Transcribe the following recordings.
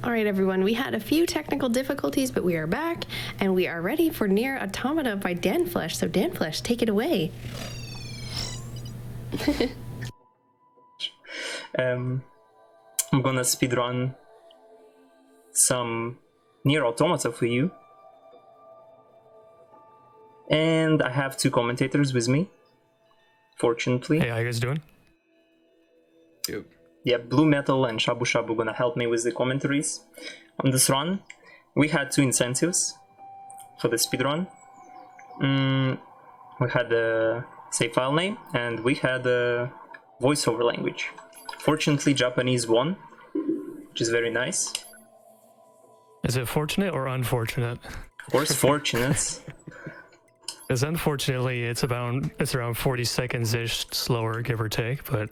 All right, everyone, we had a few technical difficulties, but we are back, and we are ready for NieR Automata by Danflesh. So Danflesh, take it away. I'm gonna speedrun some NieR Automata for you. And I have two commentators with me, fortunately. Hey, how you guys doing? Yep. Yeah, BlueMetal and Shabu gonna help me with the commentaries on this run. We had two incentives for the speedrun. We had a save file name and we had a voiceover language. Fortunately, Japanese won, which is very nice. Is it fortunate or unfortunate? Of course, fortunate. Because unfortunately, it's around 40 seconds-ish slower, give or take, but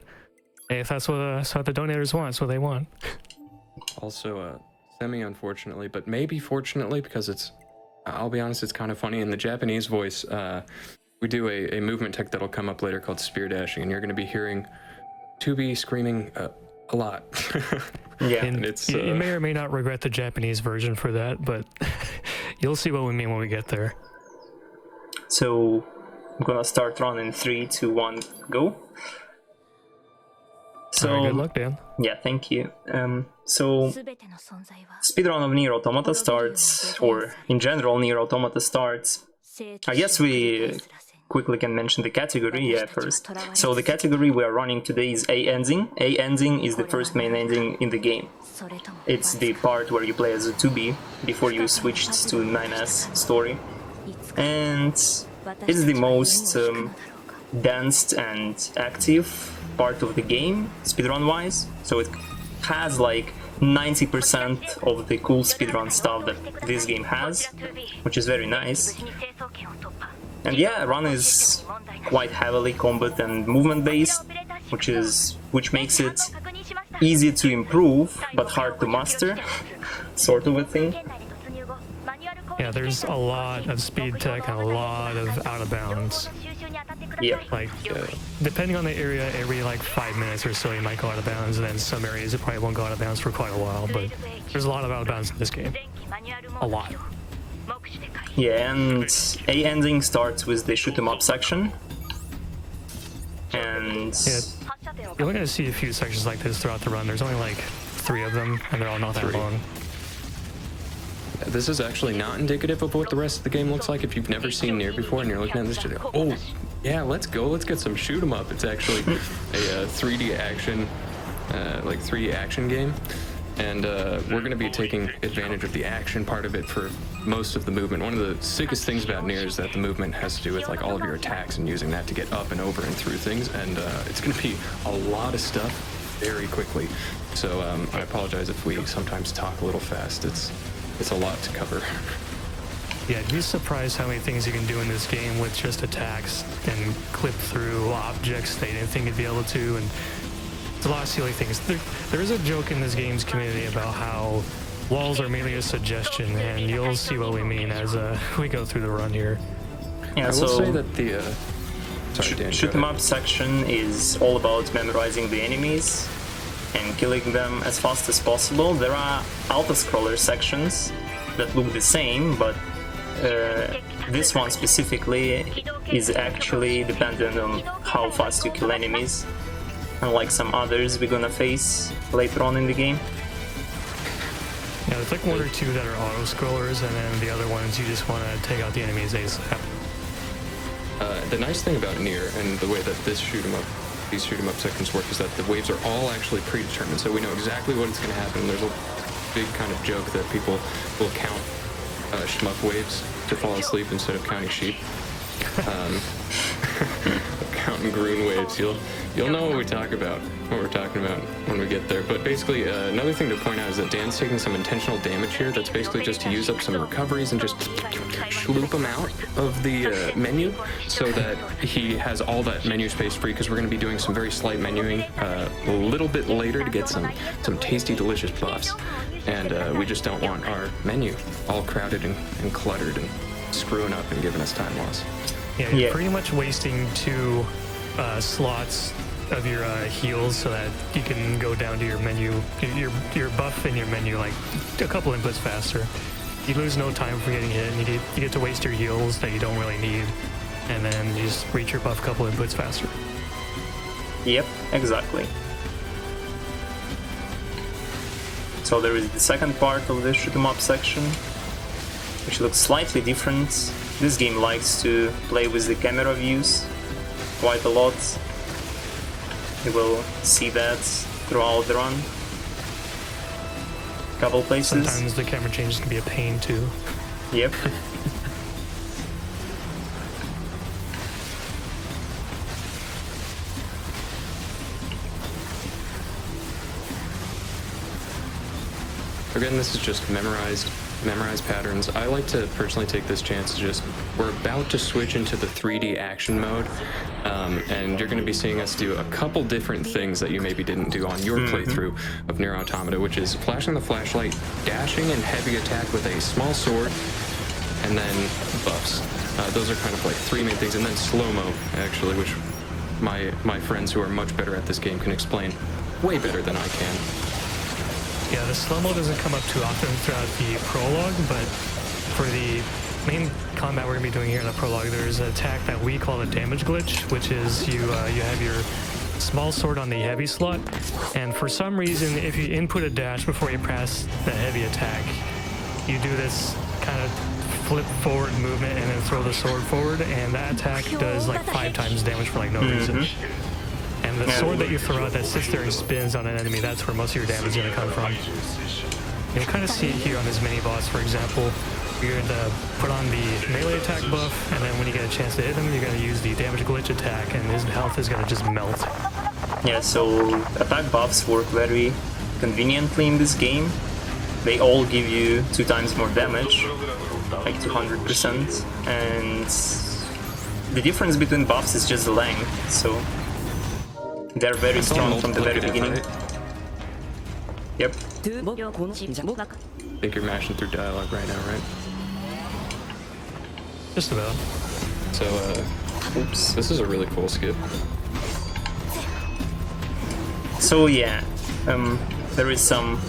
hey, if that's what the donators want, that's what they want. Also, semi-unfortunately, but maybe fortunately, because it's, I'll be honest, it's kind of funny. In the Japanese voice, we do a movement tech that'll come up later called spear dashing, and you're going to be hearing 2B screaming a lot. Yeah, and it's you may or may not regret the Japanese version for that, but you'll see what we mean when we get there. So I'm gonna start run in 3, 2, 1, go. So All right, good luck, Dan. Yeah, thank you. So speedrun of NieR Automata starts, or in general NieR Automata starts. I guess we quickly can mention the category, first. So the category we are running today is A ending. A ending is the first main ending in the game. It's the part where you play as a 2B before you switched to 9S story. And it's the most dense and active part of the game, speedrun-wise. So it has like 90% of the cool speedrun stuff that this game has, which is very nice. And yeah, run is quite heavily combat and movement based, which makes it easy to improve but hard to master, sort of a thing. Yeah, there's a lot of speed tech and a lot of out of bounds. Yeah. Like, depending on the area, every like 5 minutes or so you might go out of bounds, and then some areas it probably won't go out of bounds for quite a while, but there's a lot of out of bounds in this game. A lot. Yeah, and A ending starts with the shoot 'em up section. And yeah, you're only going to see a few sections like this throughout the run. There's only like 3 of them, and they're all not that long. This is actually not indicative of what the rest of the game looks like. If you've never seen NieR before and you're looking at this, you're like, oh, yeah, let's go. Let's get some shoot 'em up. It's actually a 3D action, like 3D action game. And we're going to be taking advantage of the action part of it for most of the movement. One of the sickest things about NieR is that the movement has to do with like all of your attacks and using that to get up and over and through things. And it's going to be a lot of stuff very quickly. So I apologize if we sometimes talk a little fast. It's a lot to cover. Yeah, you'd be surprised how many things you can do in this game with just attacks and clip through objects they didn't think you'd be able to, and it's a lot of silly things. There is a joke in this game's community about how walls are merely a suggestion, and you'll see what we mean as we go through the run here. yeah, I will say that the shoot 'em up section is all about memorizing the enemies and killing them as fast as possible. There are auto-scroller sections that look the same, but this one specifically is actually dependent on how fast you kill enemies, unlike some others we're gonna face later on in the game. Yeah, there's like 1 or 2 that are auto-scrollers, and then the other ones you just want to take out the enemies ASAP. The nice thing about NieR and the way that these shoot 'em up sections work is that the waves are all actually predetermined, so we know exactly what is going to happen. There's a big kind of joke that people will count shmup waves to fall asleep instead of counting sheep. Counting Groon waves. You'll know what we're talking about when we get there. But basically, another thing to point out is that Dan's taking some intentional damage here. That's basically just to use up some recoveries and just schloop them out of the menu so that he has all that menu space free, because we're going to be doing some very slight menuing a little bit later to get some tasty, delicious buffs. And we just don't want our menu all crowded and cluttered and screwing up and giving us time loss. Yeah, you're pretty much wasting 2 slots of your heals so that you can go down to your menu, your buff in your menu like a couple inputs faster. You lose no time for getting hit, and you get to waste your heals that you don't really need, and then you just reach your buff a couple inputs faster. Yep, exactly. So there is the second part of the shoot 'em up section, which looks slightly different. This game likes to play with the camera views quite a lot. You will see that throughout the run. Couple places. Sometimes the camera changes can be a pain too. Yep. Again, this is just memorized patterns. I like to personally take this chance to just, we're about to switch into the 3D action mode, and you're going to be seeing us do a couple different things that you maybe didn't do on your playthrough of NieR Automata, which is flashing the flashlight, dashing and heavy attack with a small sword, and then buffs. Those are kind of like three main things, and then slow-mo, actually, which my friends who are much better at this game can explain way better than I can. Yeah, the slow-mo doesn't come up too often throughout the prologue, but for the main combat we're going to be doing here in the prologue, there's an attack that we call a damage glitch, which is you have your small sword on the heavy slot, and for some reason, if you input a dash before you press the heavy attack, you do this kind of flip forward movement and then throw the sword forward, and that attack does like 5 times damage for like no reason. And the sword that you throw out that sits there and spins on an enemy, that's where most of your damage is going to come from. You'll kind of see it here on this mini-boss, for example. You're going to put on the melee attack buff, and then when you get a chance to hit him, you're going to use the damage glitch attack, and his health is going to just melt. Yeah, so attack buffs work very conveniently in this game. They all give you 2 times more damage, like 200%, and the difference between buffs is just the length, so they're very strong from the very beginning. Right? Yep. I think you're mashing through dialogue right now, right? Just about. So, oops, this is a really cool skip. So yeah, there is some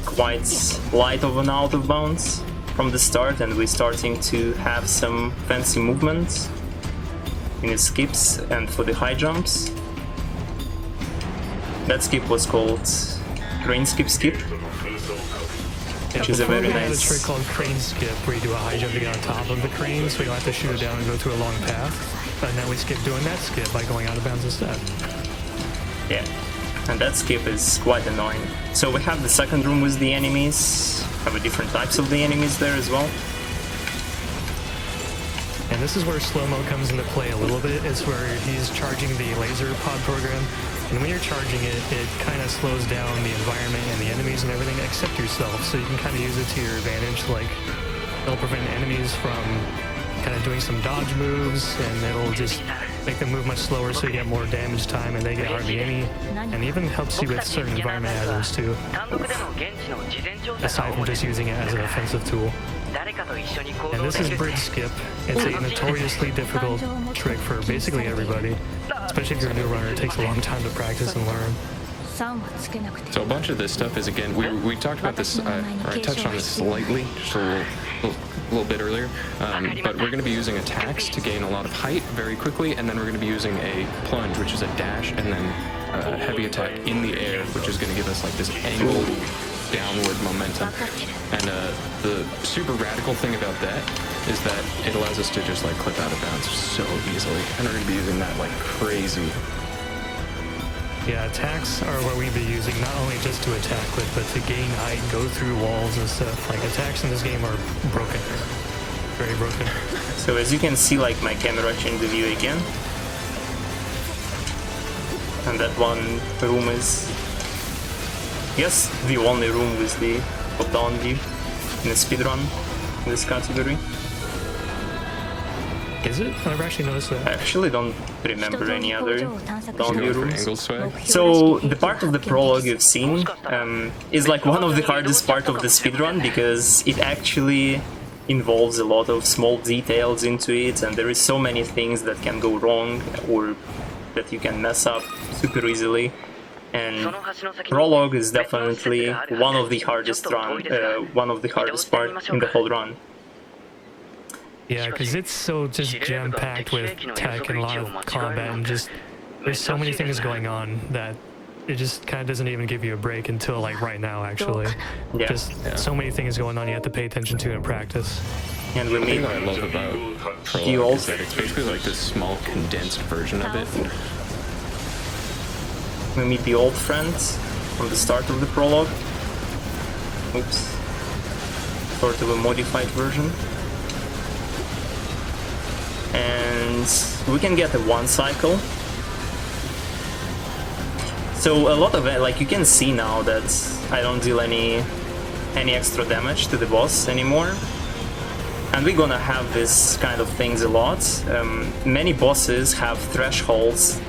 quite light of an out of bounds from the start, and we're starting to have some fancy movements in the skips and for the high jumps. That skip was called Crane Skip, which is a very We had a nice... trick called crane skip, where you do a high jump to get on top of the crane, so you don't have to shoot it down and go through a long path. And then we skip doing that skip by going out of bounds instead. Yeah, and that skip is quite annoying. So we have the second room with the enemies, have the different types of the enemies there as well. And this is where slow-mo comes into play a little bit. It's where he's charging the laser pod program. And when you're charging it, it kind of slows down the environment and the enemies and everything except yourself. So you can kind of use it to your advantage. Like, it'll prevent enemies from kind of doing some dodge moves, and it'll just make them move much slower so you get more damage time and they get hardly any. And even helps you with certain environment hazards too, aside from just using it as an offensive tool. And this is bridge skip. It's a notoriously difficult trick for basically everybody, especially if you're a new runner. It takes a long time to practice and learn. So a bunch of this stuff is, again, we talked about this, or I touched on this slightly, just a little bit earlier, but we're going to be using attacks to gain a lot of height very quickly, and then we're going to be using a plunge, which is a dash, and then a heavy attack in the air, which is going to give us like this angled downward momentum. And the super radical thing about that is that it allows us to just like clip out of bounds so easily, and we're going to be using that like crazy. Yeah, attacks are what we've been using, not only just to attack with, but to gain height, go through walls and stuff. Like, attacks in this game are broken. Very broken. So as you can see, like, my camera changed the view again. And that one room is, yes, the only room with the top-down view in the speedrun in this category. Is it? I've actually noticed that. I actually don't remember any other down-view rooms. Angle swag. So the part of the prologue you've seen is like one of the hardest part of the speedrun, because it actually involves a lot of small details into it, and there is so many things that can go wrong or that you can mess up super easily. And prologue is definitely one of the hardest part in the whole run. Yeah, because it's so just jam-packed with tech and a lot of combat, and just there's so many things going on that it just kind of doesn't even give you a break until like right now, actually. Yeah. Just so many things going on you have to pay attention to in practice. And we meet what I love about the Prologue old. is that it's basically like this small condensed version of it. We meet the old friends from the start of the prologue. Oops. Sort of a modified version. And we can get a 1 cycle. So a lot of it, like you can see now that I don't deal any extra damage to the boss anymore. And we're gonna have this kind of things a lot. Many bosses have thresholds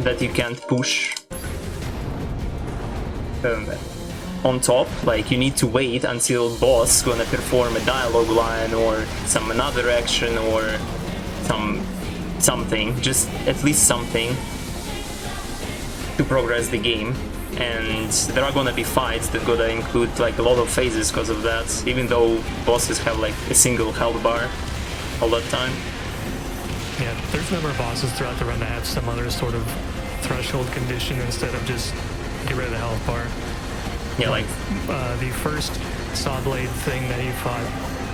that you can't push on top. Like you need to wait until boss gonna perform a dialogue line or some another action or something, just at least something to progress the game. And there are gonna be fights that gonna include like a lot of phases because of that, even though bosses have like a single health bar all that time. Yeah, there's a number of bosses throughout the run that have some other sort of threshold condition instead of just get rid of the health bar. Yeah, like the first saw blade thing that you fought,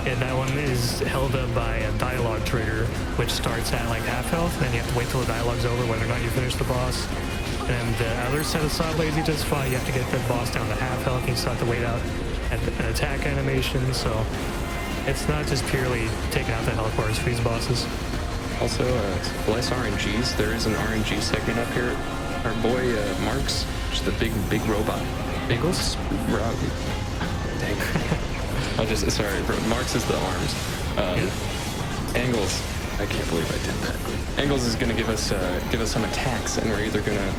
and that one is held up by a dialogue trigger, which starts at like half health, and then you have to wait till the dialogue's over whether or not you finish the boss. And the other set of saw blades you just fought, you have to get the boss down to half health, and you still have to wait out an attack animation, so it's not just purely taking out the health bars for these bosses. Also, less RNGs. There is an RNG segment up here. Our boy Marks, just a big robot. Bagels? Dang. I'll just sorry. Marks is the arms. Angles. I can't believe I did that. Angles is gonna give us some attacks, and we're either gonna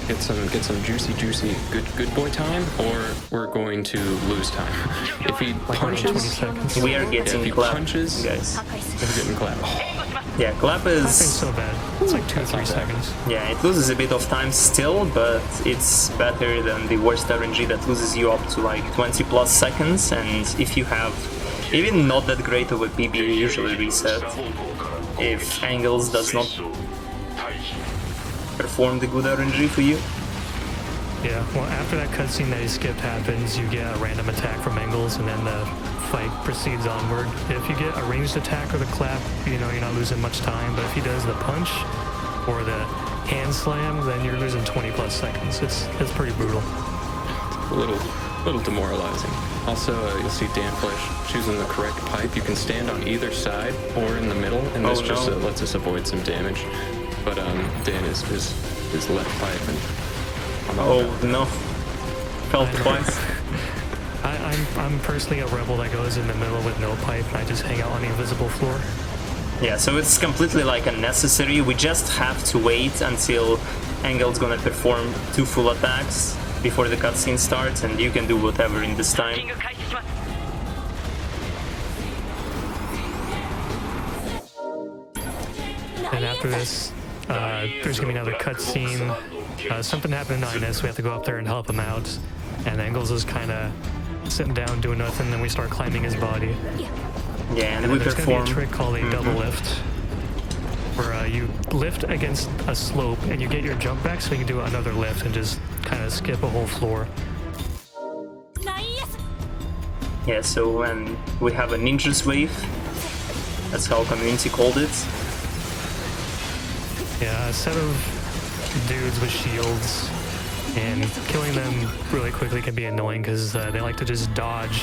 get some juicy good boy time, or we're going to lose time. If he punches, we are getting clap, punches, guys. we're getting clap. Yeah, clap is... Nothing so bad. It's like 2-3 seconds. Yeah, it loses a bit of time still, but it's better than the worst RNG that loses you up to like 20 plus seconds, and if you have even not that great of a PB, you usually reset if Angles does not perform the good RNG for you. Yeah, well, after that cutscene that he skipped happens, you get a random attack from Angles, and then the fight proceeds onward. If you get a ranged attack or the clap, you know, you're not losing much time, but if he does the punch or the hand slam, then you're losing 20 plus seconds. It's pretty brutal. A little demoralizing. Also, you'll see Danflesh choosing the correct pipe. You can stand on either side or in the middle, and this just lets us avoid some damage. But Dan is left pipe, and no, fell twice. I'm personally a rebel that goes in the middle with no pipe, and I just hang out on the invisible floor. Yeah, so it's completely like unnecessary. We just have to wait until Angel's gonna perform 2 full attacks before the cutscene starts, and you can do whatever in this time. And after this, there's gonna be another cutscene. Something happened to Ines, we have to go up there and help him out. And Angles is kind of sitting down doing nothing, then we start climbing his body. Yeah, and then we there's perform... gonna be a trick called a double lift, where you lift against a slope and you get your jump back so you can do another lift and just kind of skip a whole floor. Yeah, so when we have a ninja's wave, that's how community called it. Yeah, a set of dudes with shields, and killing them really quickly can be annoying because they like to just dodge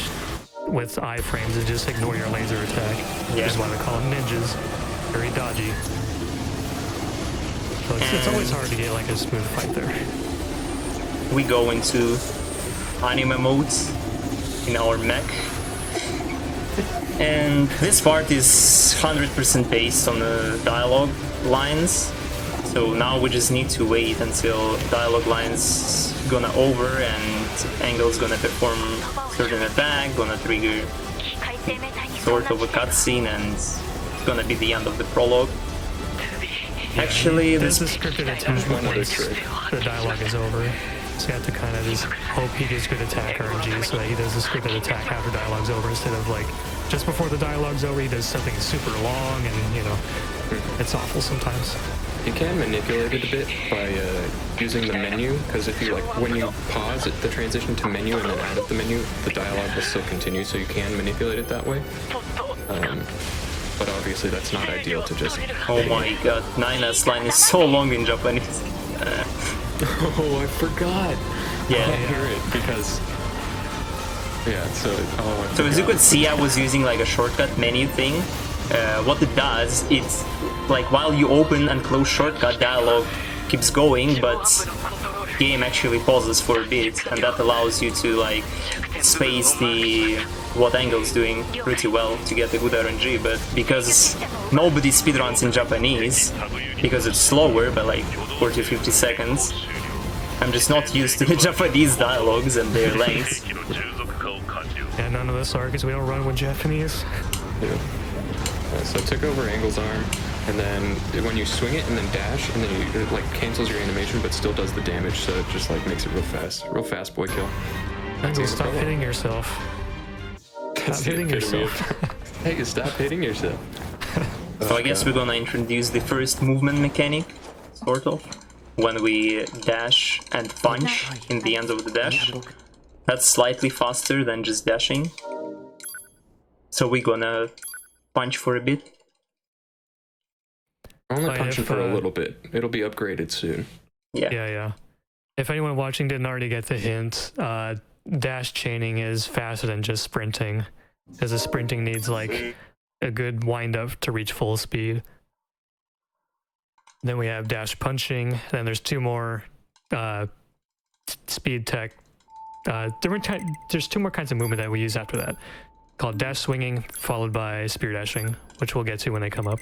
with iframes and just ignore your laser attack. Yeah. Which is why they call them ninjas. Very dodgy. So it's always hard to get like a smooth fight there. We go into anime mode in our mech. And this part is 100% based on the dialogue lines. So now we just need to wait until dialogue lines gonna over and Angle's gonna perform certain attack, gonna trigger sort of a cutscene, and it's gonna be the end of the prologue. Actually, there's this a scripted attack once the dialogue is over. So you have to kind of just hope he gets good attack RNG so that he does the scripted attack after dialogue's over instead of like just before the dialogue's over he does something super long and you know it's awful sometimes. You can manipulate it a bit by using the menu, because if you like when you pause the transition to menu and then out of the menu, the dialogue will still continue, so you can manipulate it that way. But obviously that's not ideal to just... Oh my god, NieR's line is so long in Japanese. Oh, I forgot. Yeah. I hear it because... Yeah, so as you could see, I was using like a shortcut menu thing. What it does, it's like while you open and close shortcut, dialogue keeps going, but game actually pauses for a bit, and that allows you to like space the what angle's doing pretty well to get a good RNG. But because nobody speedruns in Japanese, because it's slower by like 40-50 seconds, I'm just not used to the Japanese dialogues and their lengths. Yeah, none of us are because we don't run with Japanese. Yeah. So I took over Angle's arm, and then when you swing it and then dash, and then it like cancels your animation but still does the damage, so it just like makes it real fast boy kill. Angle, stop hitting yourself. Stop hitting yourself. Hey, stop hitting yourself. So I guess we're gonna introduce the first movement mechanic, sort of, when we dash and punch in the end of the dash. That's slightly faster than just dashing. So we're gonna punch for a bit. Only punching for a little bit. It'll be upgraded soon. Yeah. If anyone watching didn't already get the hint, dash chaining is faster than just sprinting, because the sprinting needs like a good wind up to reach full speed. Then we have dash punching. Then there's two more speed tech. There's two more kinds of movement that we use after that, called dash swinging, followed by spear dashing, which we'll get to when they come up.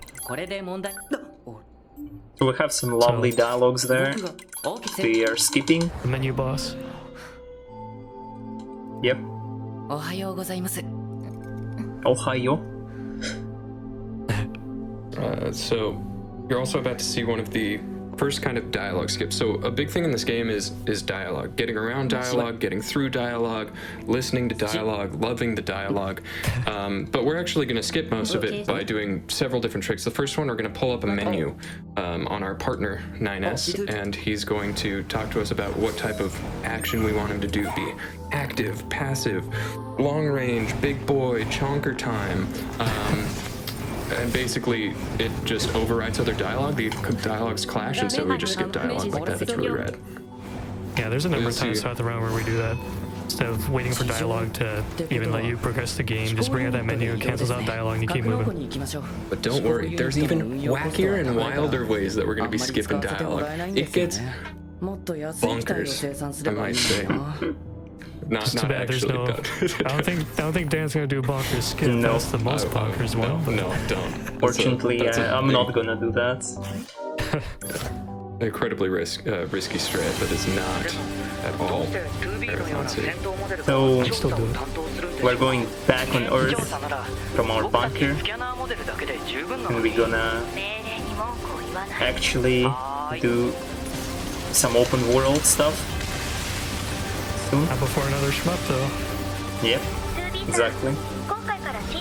So we have some lovely dialogues there. We are skipping. The menu boss. Yep. Ohayo. So you're also about to see one of the first kind of dialogue skips. So a big thing in this game is dialogue. Getting around dialogue, getting through dialogue, listening to dialogue, loving the dialogue. But we're actually going to skip most of it by doing several different tricks. The first one, we're going to pull up a menu on our partner, NieS, and he's going to talk to us about what type of action we want him to do. Be active, passive, long range, big boy, chonker time. And basically, it just overrides other dialogue. The dialogues clash, and so we just skip dialogue like that. It's really rad. Yeah, there's a number of times throughout the round where we do that. Instead of waiting for dialogue to even let you progress the game, just bring out that menu, it cancels out dialogue, and you keep moving. But don't worry, there's even wackier and wilder ways that we're going to be skipping dialogue. It gets bonkers, I might say. Not too bad there's no. I don't think Dan's gonna do bonkers skip. No. That's the most bonkers one. No, don't. Fortunately, I'm not gonna do that. Incredibly risky strat that is not at all marathon safe. So Still do it. we're going back on Earth from our bunker, and we're gonna actually do some open world stuff. Not before another shmup, though. Yep, exactly.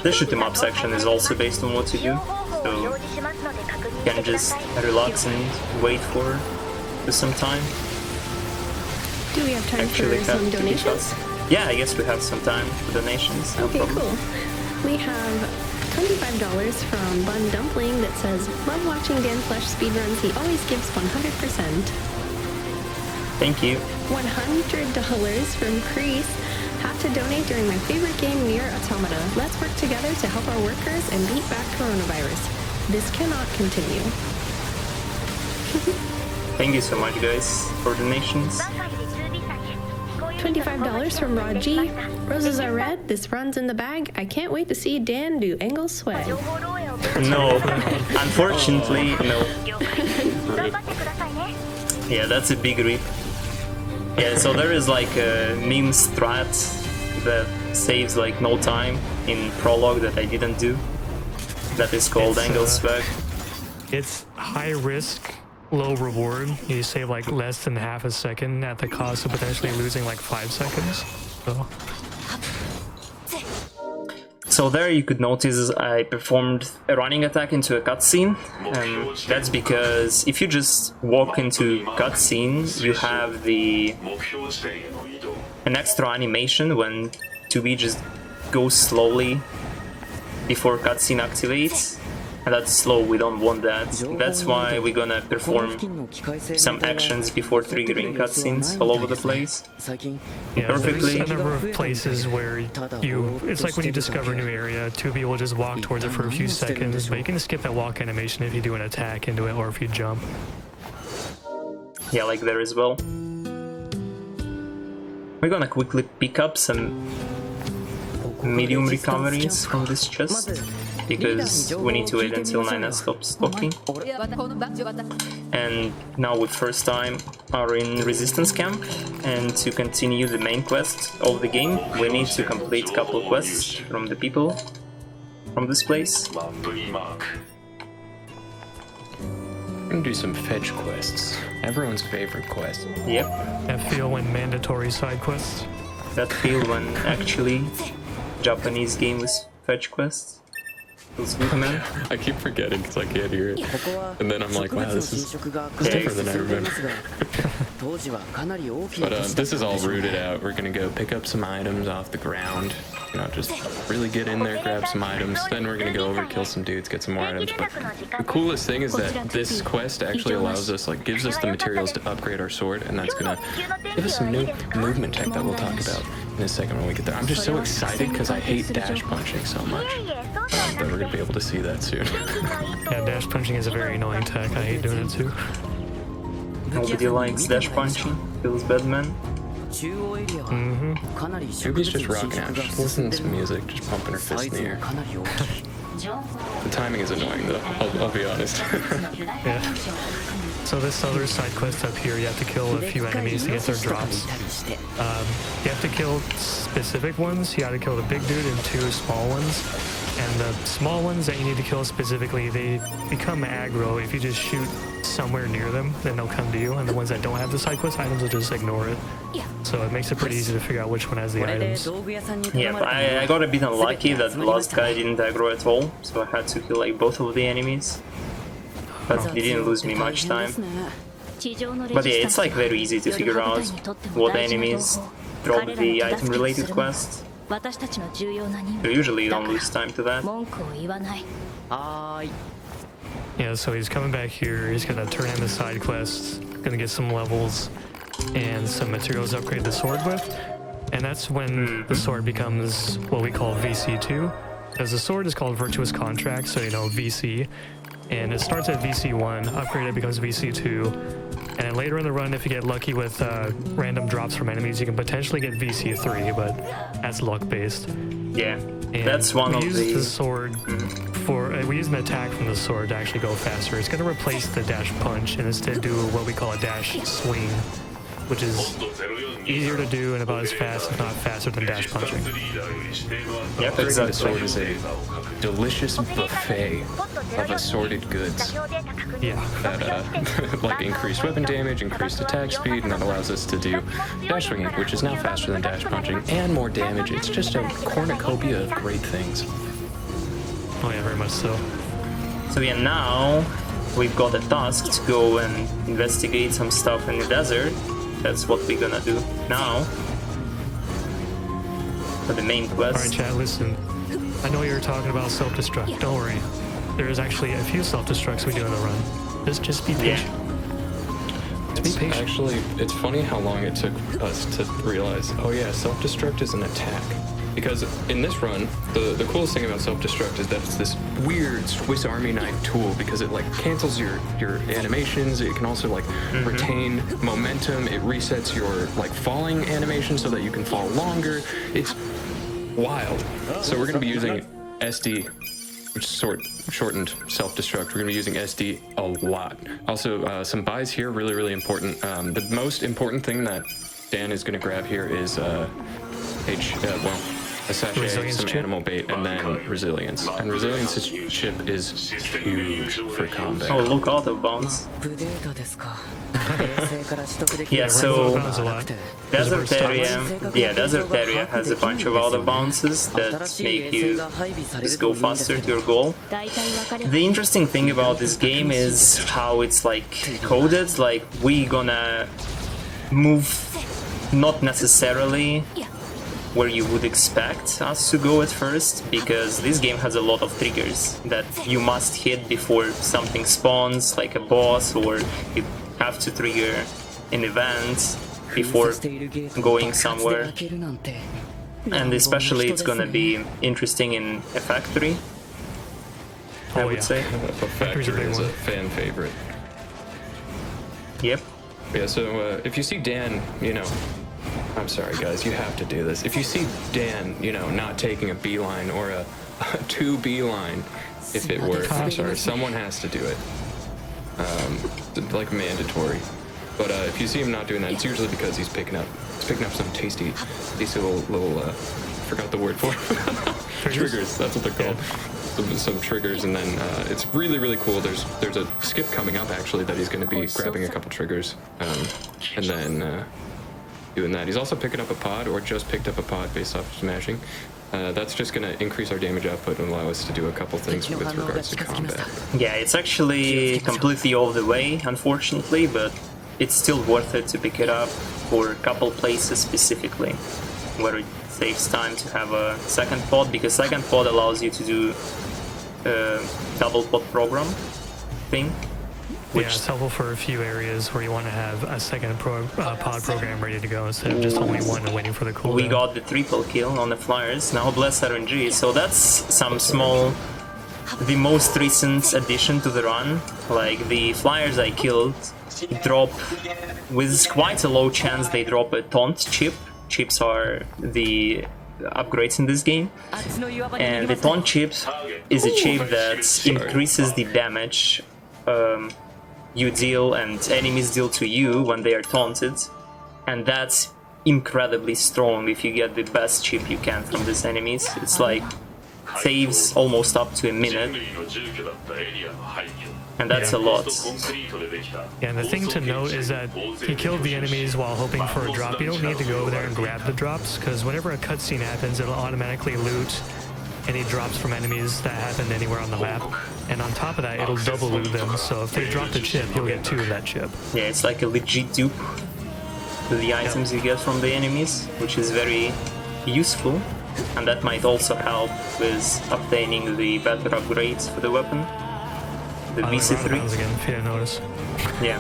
The shoot 'em up section is also based on what you do, so you can just relax and wait for some time. Do we have time for some donations? Yeah, I guess we have some time for donations. No Okay, problem. cool. We have $25 from Bun Dumpling that says, "Love watching Danflesh speedruns. He always gives 100%. Thank you. $100 from Crease. Have to donate during my favorite game, NieR Automata. Let's work together to help our workers and beat back coronavirus. This cannot continue." Thank you so much, guys, for donations. $25 from Rod G. "Roses are red. This runs in the bag. I can't wait to see Dan do angle swag." No, unfortunately, no. Yeah, that's a big rip. Yeah, so there is like a meme strat that saves like no time in prologue that I didn't do. That is called angle swag. It's high risk, low reward. You save like less than half a second at the cost of potentially losing like 5 seconds. So there you could notice I performed a running attack into a cutscene. That's because if you just walk into cutscene, you have an extra animation when 2B just goes slowly before cutscene activates. And that's slow, we don't want that. That's why we're gonna perform some actions before triggering cutscenes all over the place. Yeah, Perfectly. there's a number of places where it's like when you discover a new area, 2B will just walk towards it for a few seconds, but you can skip that walk animation if you do an attack into it or if you jump. Yeah, like there as well. We're gonna quickly pick up some medium recoveries from this chest, because we need to wait until NieR stops talking. And now we first time are in resistance camp, and to continue the main quest of the game we need to complete a couple quests from the people from this place. We're gonna do some fetch quests. Everyone's favorite quest. Yep. That feel when mandatory side quests. That feel when actually Japanese game with fetch quests. Feels good, man. I keep forgetting because I can't hear it. And then I'm like, wow, this is different than I remember. But this is all rooted out. We're gonna go pick up some items off the ground. You know, just really get in there, grab some items. Then we're gonna go over, kill some dudes, get some more items. But the coolest thing is that this quest actually allows us, like, gives us the materials to upgrade our sword, and that's gonna give us some new movement tech that we'll talk about in a second when we get there. I'm just so excited because I hate dash punching so much. But we're gonna be able to see that soon. Yeah, dash punching is a very annoying tech. I hate doing it too. Nobody likes dash punching. Feels bad, man. Maybe he's just rocking out, just listening to some music, just pumping her fist in the air. The timing is annoying though, I'll be honest. Yeah. So this other side quest up here, you have to kill a few enemies to get their drops. You have to kill specific ones. You gotta kill the big dude and 2 small ones. And the small ones that you need to kill specifically, they become aggro. If you just shoot somewhere near them, then they'll come to you. And the ones that don't have the side quest items will just ignore it. So it makes it pretty easy to figure out which one has the items. Yeah, I got a bit unlucky that the last guy didn't aggro at all, so I had to kill like both of the enemies. But he didn't lose me much time. But yeah, it's like very easy to figure out what enemies drop the item related quests. You usually don't lose time to that. Yeah, so he's coming back here, he's gonna turn in the side quests, gonna get some levels and some materials to upgrade the sword with. And that's when the sword becomes what we call VC2. Because the sword is called Virtuous Contract, so you know, VC. And it starts at VC1, upgraded becomes VC2. And then later in the run, if you get lucky with random drops from enemies, you can potentially get VC3, but that's luck-based. Yeah, and that's one of the... We use the sword for... we use an attack from the sword to actually go faster. It's going to replace the dash punch and instead do what we call a dash swing, which is easier to do and about as fast, if not faster, than dash punching. Yep, exactly. The sword is a delicious buffet of assorted goods. Yeah. That like increased weapon damage, increased attack speed, and that allows us to do dash swinging, which is now faster than dash punching, and more damage. It's just a cornucopia of great things. Oh yeah, very much so. So yeah, now we've got a task to go and investigate some stuff in the desert. That's what we're gonna do now. For the main quest. Alright chat, listen. I know you're talking about self-destruct, don't worry. There is actually a few self-destructs we do in the run. Just be patient. Be patient. Actually, it's funny how long it took us to realize, oh yeah, self-destruct is an attack. Because in this run, the coolest thing about self-destruct is that it's this weird Swiss Army knife tool because it like cancels your animations. It can also like retain momentum. It resets your like falling animation so that you can fall longer. It's wild. So we're gonna be using SD, which is shortened self-destruct. We're gonna be using SD a lot. Also, some buys here, really important. The most important thing that Dan is gonna grab here is a sachet, some animal bait, and then resilience. And resilience's chip is huge for combat. Oh, look, out of bounds. Yeah, so Desert Area has a bunch of out of bounces that make you just go faster to your goal. The interesting thing about this game is how it's like coded, like we gonna move not necessarily where you would expect us to go at first, because this game has a lot of triggers that you must hit before something spawns, like a boss, or you have to trigger an event before going somewhere. And especially it's gonna be interesting in a factory, I would say. A factory is a fan favorite. Yep. Yeah, so if you see Dan, you know, I'm sorry guys, you have to do this. If you see Dan, you know, not taking a beeline or a 2 beeline, if it were, I'm sorry, someone has to do it. Like mandatory. But if you see him not doing that, it's usually because he's picking up some tasty little forgot the word for it. Triggers. That's what they're called. Some triggers, and then it's really cool. There's a skip coming up actually that he's going to be grabbing a couple triggers, and then doing that. He's also picking up a pod, or just picked up a pod based off of smashing. That's just going to increase our damage output and allow us to do a couple things with regards to combat. Yeah, it's actually completely off the way, unfortunately, but it's still worth it to pick it up for a couple places specifically, where it saves time to have a second pod, because second pod allows you to do a double pod program thing. Yeah, it's helpful for a few areas where you want to have a second pod program ready to go instead of just only one and waiting for the cooldown. We got the triple kill on the flyers, now bless RNG, so that's some small, the most recent addition to the run. Like the flyers I killed drop, with quite a low chance they drop a taunt chip. Chips are the upgrades in this game, and the taunt chip is a chip that increases the damage you deal and enemies deal to you when they are taunted, and that's incredibly strong if you get the best chip you can from these enemies. It's like saves almost up to a minute, and that's a lot. Yeah, and the thing to note is that he killed the enemies while hoping for a drop. You don't need to go over there and grab the drops, because whenever a cutscene happens, it'll automatically loot any drops from enemies that happened anywhere on the map. And on top of that, it'll double loot them, so if they drop the chip, you'll get 2 of that chip. Yeah, it's like a legit dupe to the items you get from the enemies, which is very useful, and that might also help with obtaining the better upgrades for the weapon. The VC3. Again, if you didn't notice. Yeah.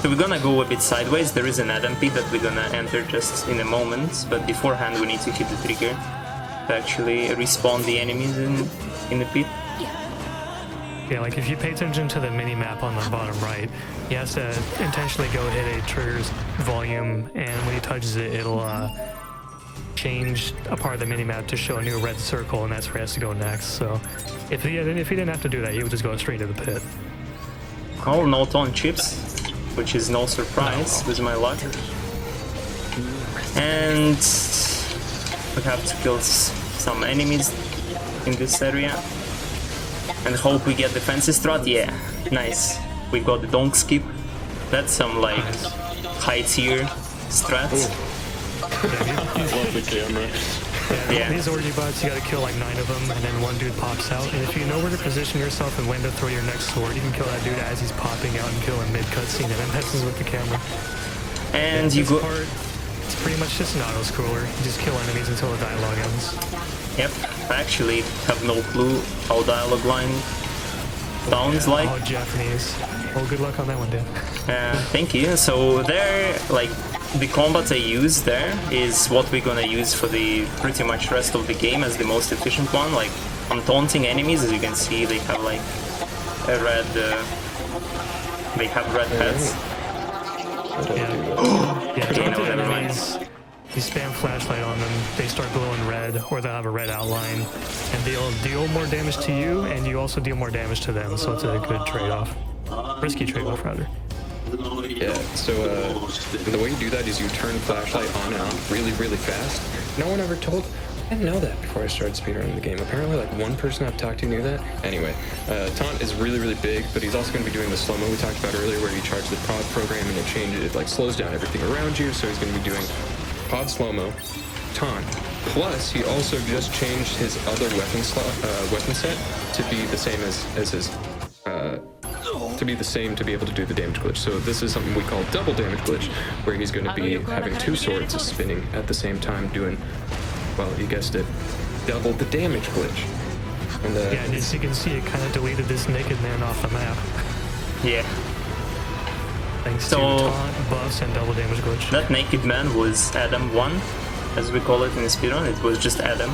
So we're gonna go a bit sideways. There is an Adam pit that we're gonna enter just in a moment, but beforehand we need to hit the trigger to actually respawn the enemies in the pit. Yeah, like if you pay attention to the mini-map on the bottom right, he has to intentionally go hit a trigger's volume, and when he touches it, it'll change a part of the mini-map to show a new red circle, and that's where he has to go next. So if he didn't have to do that, he would just go straight to the pit. Oh, no taunt chips, which is no surprise with my luck. And we have to kill some enemies in this area and hope we get the fancy strat. Yeah, nice. We got the donk skip. That's some like high tier strats. Love the camera. Yeah, these orgy bots, you gotta kill like 9 of them, and then one dude pops out. And if you know where to position yourself and when to throw your next sword, you can kill that dude as he's popping out and kill him mid-cutscene, and then messes with the camera. And you go... It's pretty much just an auto-scroller. You just kill enemies until the dialogue ends. Yep, I actually have no clue how dialogue line sounds like. Oh, Japanese. Well, good luck on that one, Dan. Thank you. So there, like, the combat I use there is what we're gonna use for the pretty much rest of the game as the most efficient one. Like, I'm taunting enemies, as you can see, they have like a red, they have red heads. Yeah, Okay, no, never mind. You spam flashlight on them, they start glowing red, or they'll have a red outline, and they'll deal more damage to you, and you also deal more damage to them, so it's a good trade-off. Risky trade-off, rather. Yeah, so the way you do that is you turn flashlight on and off really fast. No one ever told I didn't know that before I started speedrunning the game. Apparently, like, one person I've talked to knew that. Anyway, Taunt is really, really big, but he's also going to be doing the slow-mo we talked about earlier, where you charge the pod program and it changes, it, like, slows down everything around you, so he's going to be doing pod slow-mo, Taunt. Plus, he also just changed his other weapon set to be the same as his, to be able to do the damage glitch. So this is something we call double damage glitch, where he's going to be having two swords spinning at the same time, doing, well, you guessed it, double the damage glitch. And, yeah, and as you can see, it kind of deleted this naked man off the map. Yeah. Thanks to taunt, buffs, and double damage glitch. That naked man was Adam 1, as we call it in the speedrun. It was just Adam.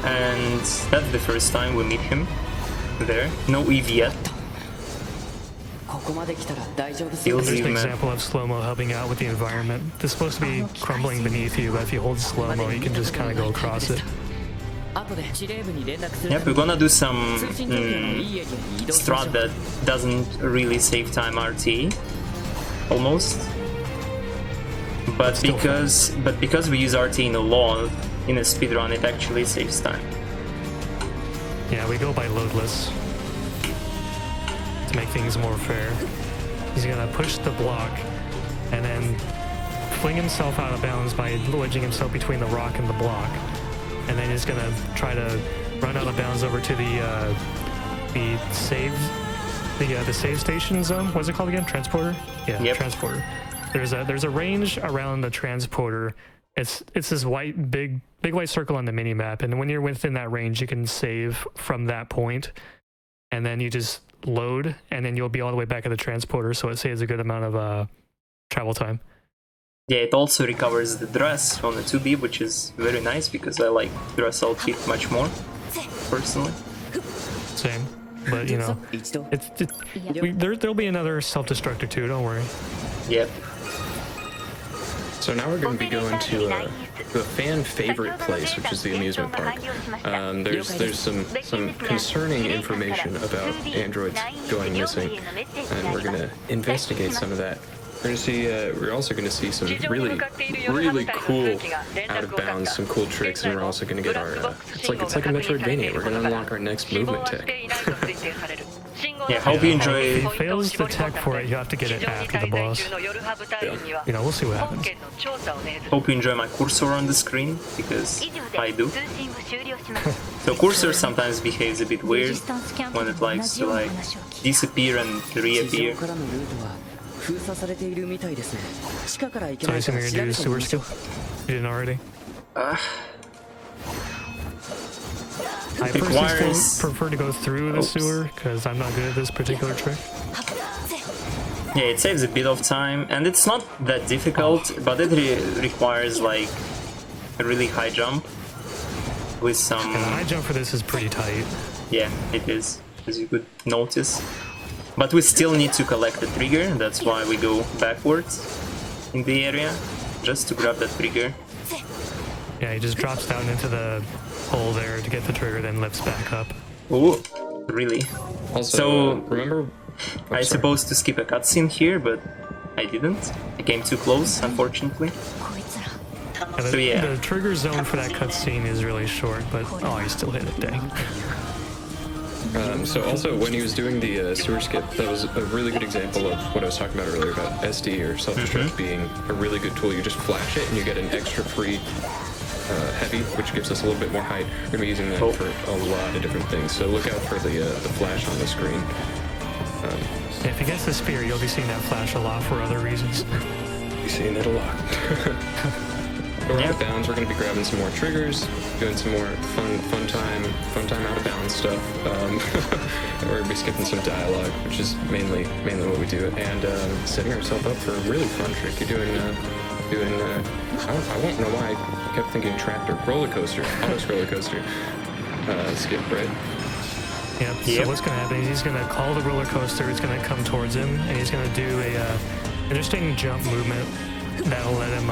And that's the first time we meet him there. No Eve yet. There's an example of slow-mo helping out with the environment. It's supposed to be crumbling beneath you, but if you hold slow-mo, you can just kind of go across it. Yep, we're gonna do some strat that doesn't really save time RT, almost. But because we use RT in a lot, in a speedrun, it actually saves time. Yeah, we go by loadless to make things more fair. He's gonna push the block and then fling himself out of bounds by wedging himself between the rock and the block, and then he's gonna try to run out of bounds over to the save station zone. What's it called again? Transporter? Yeah, yep. Transporter. There's a range around the transporter. It's this big white circle on the mini map, and when you're within that range, you can save from that point, and then you just load, and then you'll be all the way back at the transporter, so it saves a good amount of travel time. Yeah, it also recovers the dress on the 2B, which is very nice because I like dress alt kit much more, personally. Same, but you know, there'll be another self-destructor too. Don't worry. Yep. So now we're going to be going to the fan favorite place, which is the amusement park. There's some concerning information about androids going missing, and we're going to investigate some of that. We're going to see. We're also going to see some really cool out of bounds, some cool tricks, and we're also going to get our. It's like a Metroidvania. We're going to unlock our next movement tech. Yeah, hope you enjoy. If he fails the tech for it, you have to get it after the boss. Yeah. You know, we'll see what happens. Hope you enjoy my cursor on the screen, because I do. So cursor sometimes behaves a bit weird when it likes to like disappear and reappear. So I assume you're gonna do sewer skill? You didn't already? I personally still prefer to go through the sewer, because I'm not good at this particular trick. Yeah, it saves a bit of time, and it's not that difficult, but it requires like a really high jump with some... And the high jump for this is pretty tight. Yeah, it is, as you could notice. But we still need to collect the trigger, that's why we go backwards in the area, just to grab that trigger. Yeah, he just drops down into the hole there to get the trigger, then lifts back up. Oh, really? Also, so, remember... I supposed to skip a cutscene here, but I didn't. I came too close, unfortunately. Yeah, the trigger zone for that cutscene is really short, but oh, you still hit it, dang. So also, when he was doing the sewer skip, that was a really good example of what I was talking about earlier about SD or self-destruct being a really good tool. You just flash it and you get an extra free heavy, which gives us a little bit more height. We're going to be using that for a lot of different things, so look out for the flash on the screen. Yeah, if he gets the spear, you'll be seeing that flash a lot for other reasons. You'll be seeing it a lot. We're out of bounds, we're going to be grabbing some more triggers, doing some more fun time out of bounds stuff. We're going to be skipping some dialogue, which is mainly what we do, and setting ourselves up for a really fun trick. You're doing I won't know why I kept thinking tractor, roller coaster, almost roller coaster. Skip, right? Yep. So what's going to happen is he's going to call the roller coaster, it's going to come towards him, and he's going to do a interesting jump movement that'll let him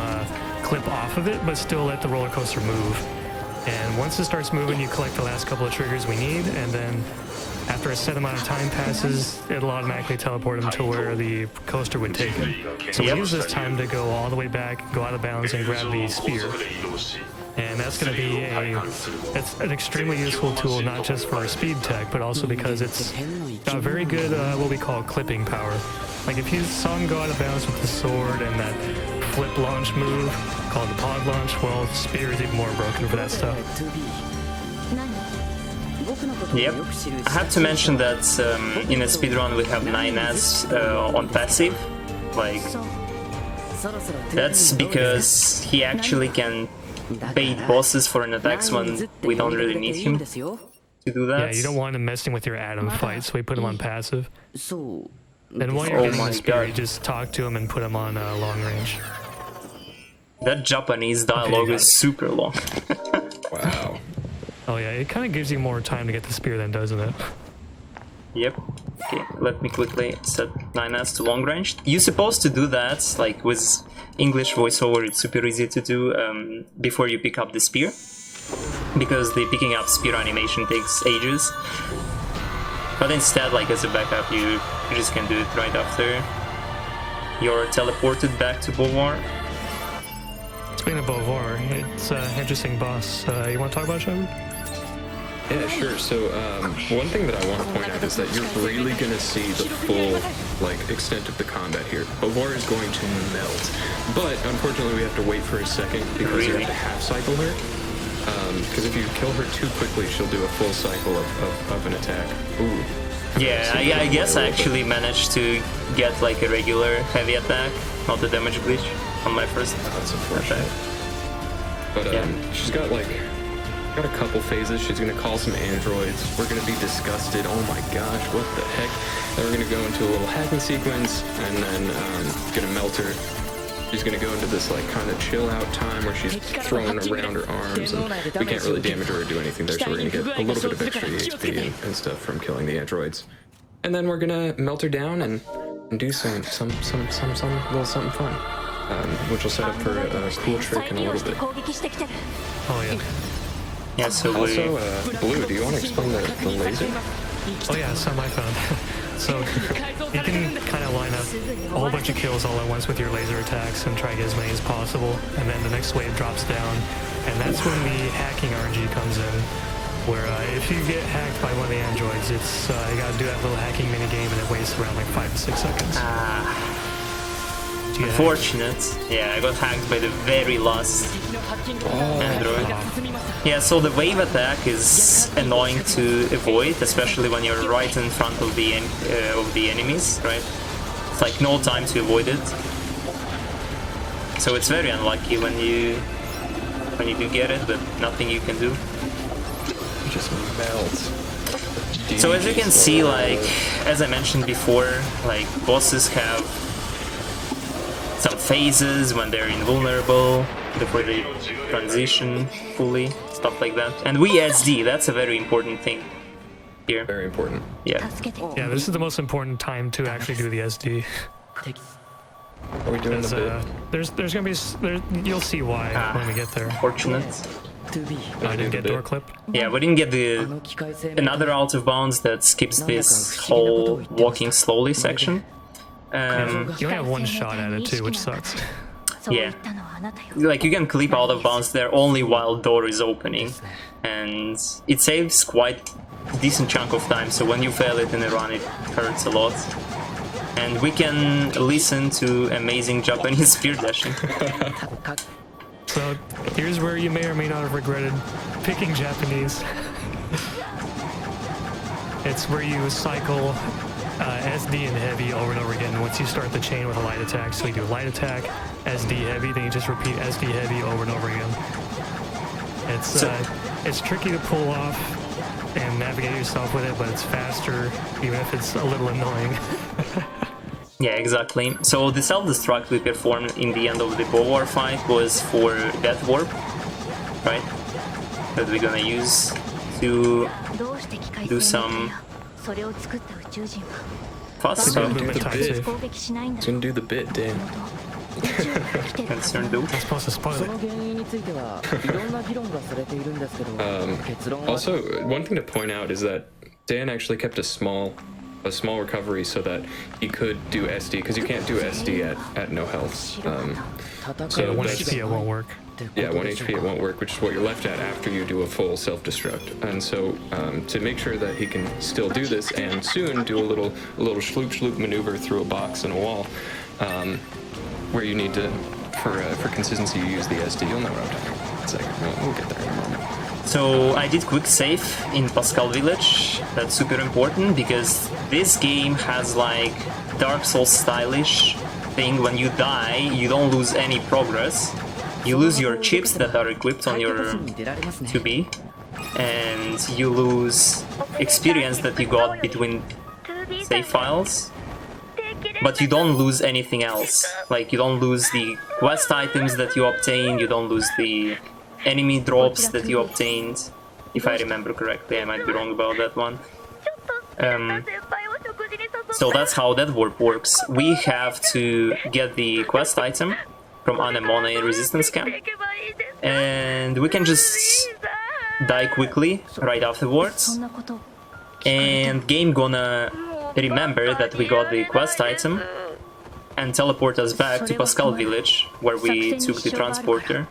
clip off of it, but still let the roller coaster move. And once it starts moving, you collect the last couple of triggers we need, and then after a set amount of time passes, it'll automatically teleport him to where the coaster would take him. So we use this time to go all the way back, go out of bounds, and grab the spear. And that's going to be it's an extremely useful tool, not just for speed tech, but also because it's got very good, what we call clipping power. Like if you saw him go out of bounds with the sword and that flip launch move called the pod launch, well, Spear is even more broken for that stuff. Yep. I have to mention that in a speedrun we have 9S on passive. Like, that's because he actually can bait bosses for an attacks when we don't really need him to do that. Yeah, you don't want him messing with your Atom fight, so we put him on passive. Then while you're getting the Spear, you just talk to him and put him on long range. That Japanese dialogue is super long. Wow. Oh yeah, it kind of gives you more time to get the Spear then, doesn't it? Yep. Okay, let me quickly set 9S to long range. You're supposed to do that, like with English voiceover, it's super easy to do before you pick up the Spear. Because the picking up Spear animation takes ages. But instead, like as a backup, you just can do it right after you're teleported back to Beauvoir. Speaking of Beauvoir, it's an interesting boss. You want to talk about Shabu? Yeah, sure. So one thing that I want to point out is that you're really going to see the full extent of the combat here. Beauvoir is going to melt, but unfortunately we have to wait for a second because you have to half cycle her. Because if you kill her too quickly, she'll do a full cycle of an attack. Ooh. Yeah, I guess I actually managed to get like a regular heavy attack, not the damage glitch, on my first attack. But she's got got a couple phases. She's gonna call some androids. We're gonna be disgusted. Oh my gosh, what the heck? Then we're gonna go into a little hacking sequence, and then gonna melt her. She's gonna go into this kind of chill out time where she's throwing around her arms, and we can't really damage her or do anything there, so we're gonna get a little bit of extra HP and stuff from killing the androids. And then we're gonna melt her down and do some little something fun, which will set up for a cool trick in a little bit. Oh yeah. Yeah, so also, Blue, do you want to explain the laser? Oh yeah, some I found. So you can kind of line up a whole bunch of kills all at once with your laser attacks and try to get as many as possible, and then the next wave drops down, and that's when the hacking RNG comes in, where if you get hacked by one of the androids, it's you gotta do that little hacking mini game, and it wastes around 5 to 6 seconds. Unfortunate. Yeah, I got hacked by the very last android. Yeah, so the wave attack is annoying to avoid, especially when you're right in front of the enemies, right? It's like no time to avoid it. So it's very unlucky when you do get it, but nothing you can do. It just melts. So as you can see, as I mentioned before, bosses have some phases when they're invulnerable, before they transition fully, stuff like that. And we SD, that's a very important thing here. Very important. Yeah. Yeah, this is the most important time to actually do the SD. Are we doing the bit? There's gonna be you'll see why when we get there. Fortunate. I didn't get door clip. Yeah, we didn't get another out of bounds that skips this whole walking slowly section. You only have one shot at it too, which sucks. Yeah. You can clip out of bounds there only while door is opening, and it saves quite a decent chunk of time, so when you fail it in a run it hurts a lot. And we can listen to amazing Japanese spear dashing. So here's where you may or may not have regretted picking Japanese. It's where you cycle SD and heavy over and over again once you start the chain with a light attack. So you do light attack, SD heavy, then you just repeat SD heavy over and over again. It's tricky to pull off and navigate yourself with it, but it's faster, even if it's a little annoying. Yeah, exactly. So the self-destruct we performed in the end of the Beauvoir fight was for Death Warp, right? That we're gonna use to do some fast stuff. It's gonna do the bit, Dan. Concerned though. I'm supposed to spoil it. Also, one thing to point out is that Dan actually kept a small recovery so that he could do SD, because you can't do SD at no health. So 1 HP it won't work. Yeah, 1 HP it won't work, which is what you're left at after you do a full self-destruct. And so to make sure that he can still do this and soon do a little shloop maneuver through a box and a wall, where you need to, for consistency, you use the SD. You'll know what I'm talking about in a second. We'll get there in a moment. So I did quick save in Pascal Village. That's super important because this game has like Dark Souls stylish thing. When you die, you don't lose any progress. You lose your chips that are equipped on your 2B, and you lose experience that you got between save files. But you don't lose anything else. Like, you don't lose the quest items that you obtain, you don't lose the enemy drops that you obtained, if I remember correctly. I might be wrong about that one. So that's how that warp works. We have to get the quest item from Anemone Resistance Camp, and we can just die quickly right afterwards, and game gonna remember that we got the quest item and teleport us back to Pascal Village, where we took the transporter.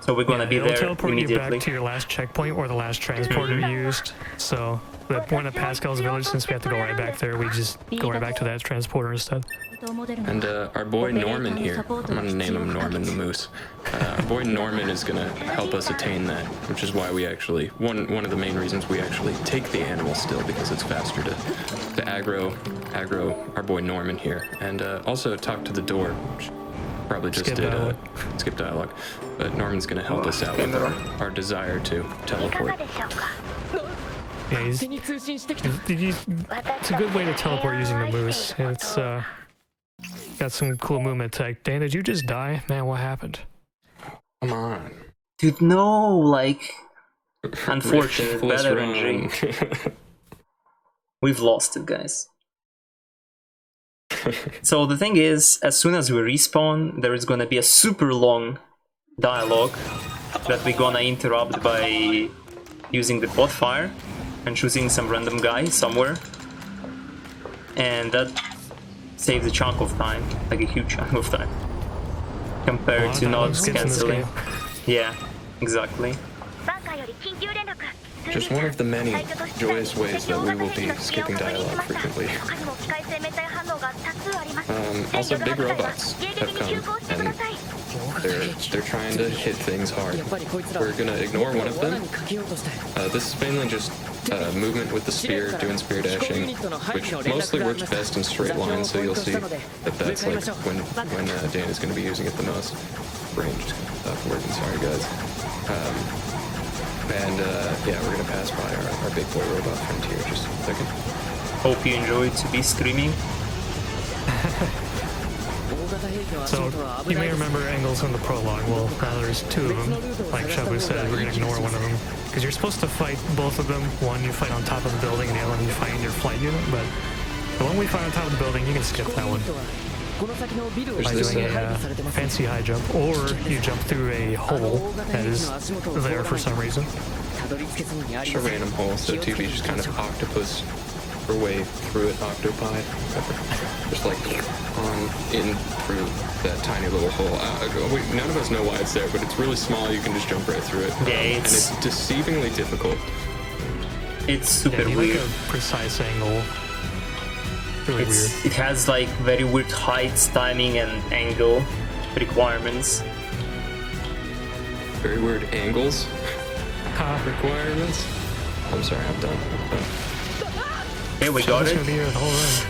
So we're gonna be there teleport immediately. you back to your last checkpoint or the last transporter you used. So the point of Pascal's Village, since we have to go right back there, we just go right back to that transporter instead. And our boy Norman here, I'm gonna name him Norman the Moose. Our boy Norman is gonna help us attain that, which is why we actually, one of the main reasons we actually take the animal still, because it's faster to aggro our boy Norman here. And also talk to the door, which probably just skip dialogue. But Norman's gonna help us out with our desire to teleport. Yeah, it's a good way to teleport using the moose. It's got some cool movement tech. Dan, did you just die? Man, what happened? Come on. Dude, no, like... Unfortunate, bad RNG. We've lost it, guys. So the thing is, as soon as we respawn, there is gonna be a super long dialogue that we're gonna interrupt by using the bot fire and choosing some random guy somewhere, and that saves a chunk of time, like a huge chunk of time, compared to not cancelling. Yeah, exactly. Just one of the many joyous ways that we will be skipping dialogue frequently. Also, big robots have come, and they're trying to hit things hard. We're gonna ignore one of them. This is mainly just movement with the spear, doing spear dashing, which mostly works best in straight lines, so you'll see that that's like when Dan is gonna be using it the most. Ranged working, sorry guys. Yeah, we're gonna pass by our big boy robot friend here just a second. Hope you enjoyed to be screaming. So, you may remember angles from the prologue. Well, now there's two of them. Like Shabu said, we're gonna ignore one of them. Because you're supposed to fight both of them. One you fight on top of the building, and the other one you fight in your flight unit. But the one we fight on top of the building, you can skip that one. By doing a fancy high jump, or you jump through a hole that is there for some reason. Just a random hole, so 2B just kind of octopus her way through it, octopi, just like on in through that tiny little hole. None of us know why it's there, but it's really small. You can just jump right through it. Yeah, and it's deceivingly difficult. It's super weird. Like a precise angle. Really weird. It has like very weird heights, timing, and angle requirements. Very weird angles requirements. I'm sorry, I'm done. Okay, we got it.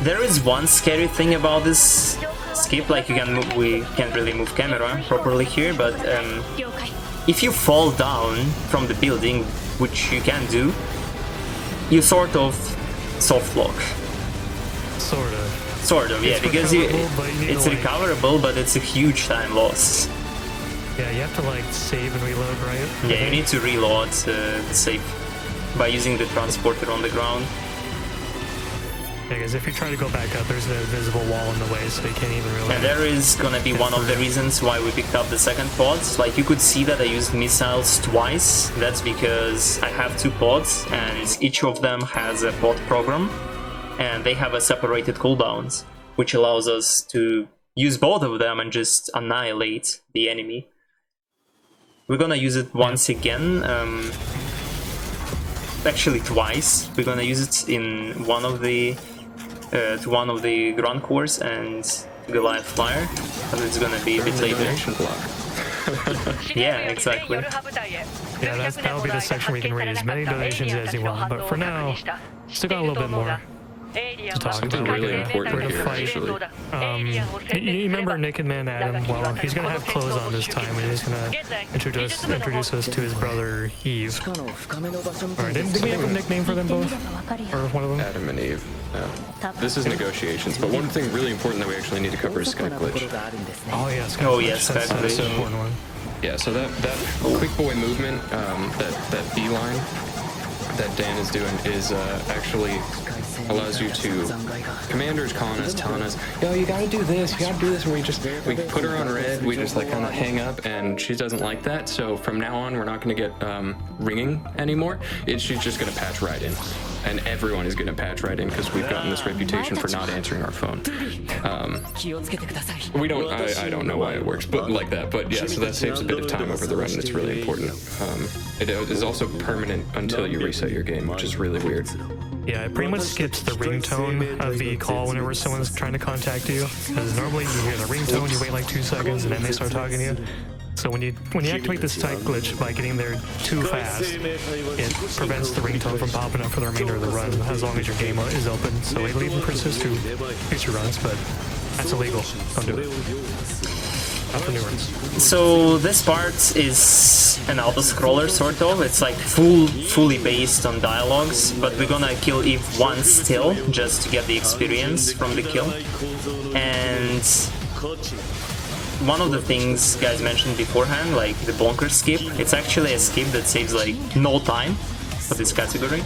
There is one scary thing about this skip, like we can't really move camera properly here, but if you fall down from the building, which you can do, you sort of soft lock. Sort of, yeah, because it's recoverable, but it's a huge time loss. Yeah, you have to like save and reload, right? Yeah, you need to reload save by using the transporter on the ground. Yeah, because if you try to go back up, there's an invisible wall in the way, so you can't even reload. And there is gonna be one of the reasons why we picked up the second pod. Like, you could see that I used missiles twice. That's because I have two pods, and each of them has a pod program, and they have a separated cooldowns, which allows us to use both of them and just annihilate the enemy. We're gonna use it once again. Actually, twice. We're gonna use it in one of the ground cores and Goliath Flyer, but it's gonna be a bit later. Yeah, exactly. Yeah, that'll be the section where you can read as many donations as you want, but for now, still got a little bit more to talk Something about. really important We're here, gonna fight. You remember Naked Man Adam? Well, he's gonna have clothes on this time, and he's gonna introduce us to his brother Eve. Alright, didn't we have a nickname for them both? Or one of them? Adam and Eve. This is negotiations, but one thing really important that we actually need to cover is Skype glitch. Oh yeah, Skype Oh glitch. yes, That's Skype an important one. Yeah, so that quick boy movement, that beeline that Dan is doing is actually allows you to, commanders calling us, telling us, yo, you gotta do this, and we put her on red, we just like kind of hang up, and she doesn't like that, so from now on we're not gonna get ringing anymore. She's just gonna patch right in, and everyone is gonna patch right in because we've gotten this reputation for not answering our phone. We don't, I don't know why it works, but like that, but yeah, so that saves a bit of time over the run, and it's really important. It is also permanent until you reset your game, which is really weird. Yeah, it pretty much skips the ringtone of the call whenever someone's trying to contact you. Because normally you hear the ringtone, you wait like 2 seconds, and then they start talking to you. So when you activate this Skype glitch by getting there too fast, it prevents the ringtone from popping up for the remainder of the run, as long as your game is open. So it'll even persist to future runs, but that's illegal. Don't do it. Not for new runs. So this part is an auto-scroller, sort of. It's like fully based on dialogues, but we're gonna kill Eve once still, just to get the experience from the kill. And one of the things guys mentioned beforehand, like the bonker skip, it's actually a skip that saves like no time for this category.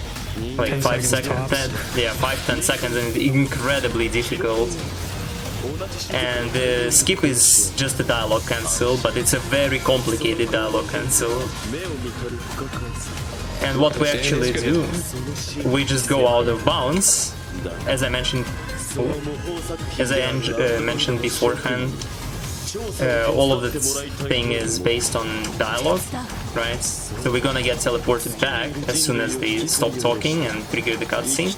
Like 5 seconds, 5-10 seconds, and it's incredibly difficult. And the skip is just a dialogue cancel, but it's a very complicated dialogue cancel. And what we actually do, we just go out of bounds, as I mentioned beforehand. All of this thing is based on dialogue, right? So we're gonna get teleported back as soon as they stop talking and trigger the cutscene.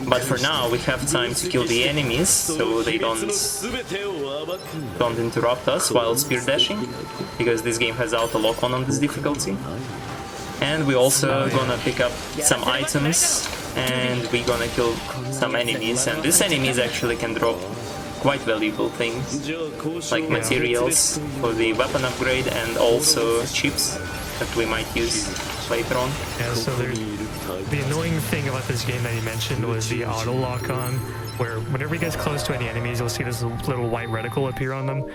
But for now, we have time to kill the enemies, so they don't interrupt us while spear dashing, because this game has auto lock on this difficulty. And we're also gonna pick up some items, and we're gonna kill some enemies. And these enemies actually can drop quite valuable things, like materials for the weapon upgrade and also chips that we might use later on. Yeah, so the annoying thing about this game that you mentioned was the auto lock on, where whenever he gets close to any enemies, you'll see this little white reticle appear on them,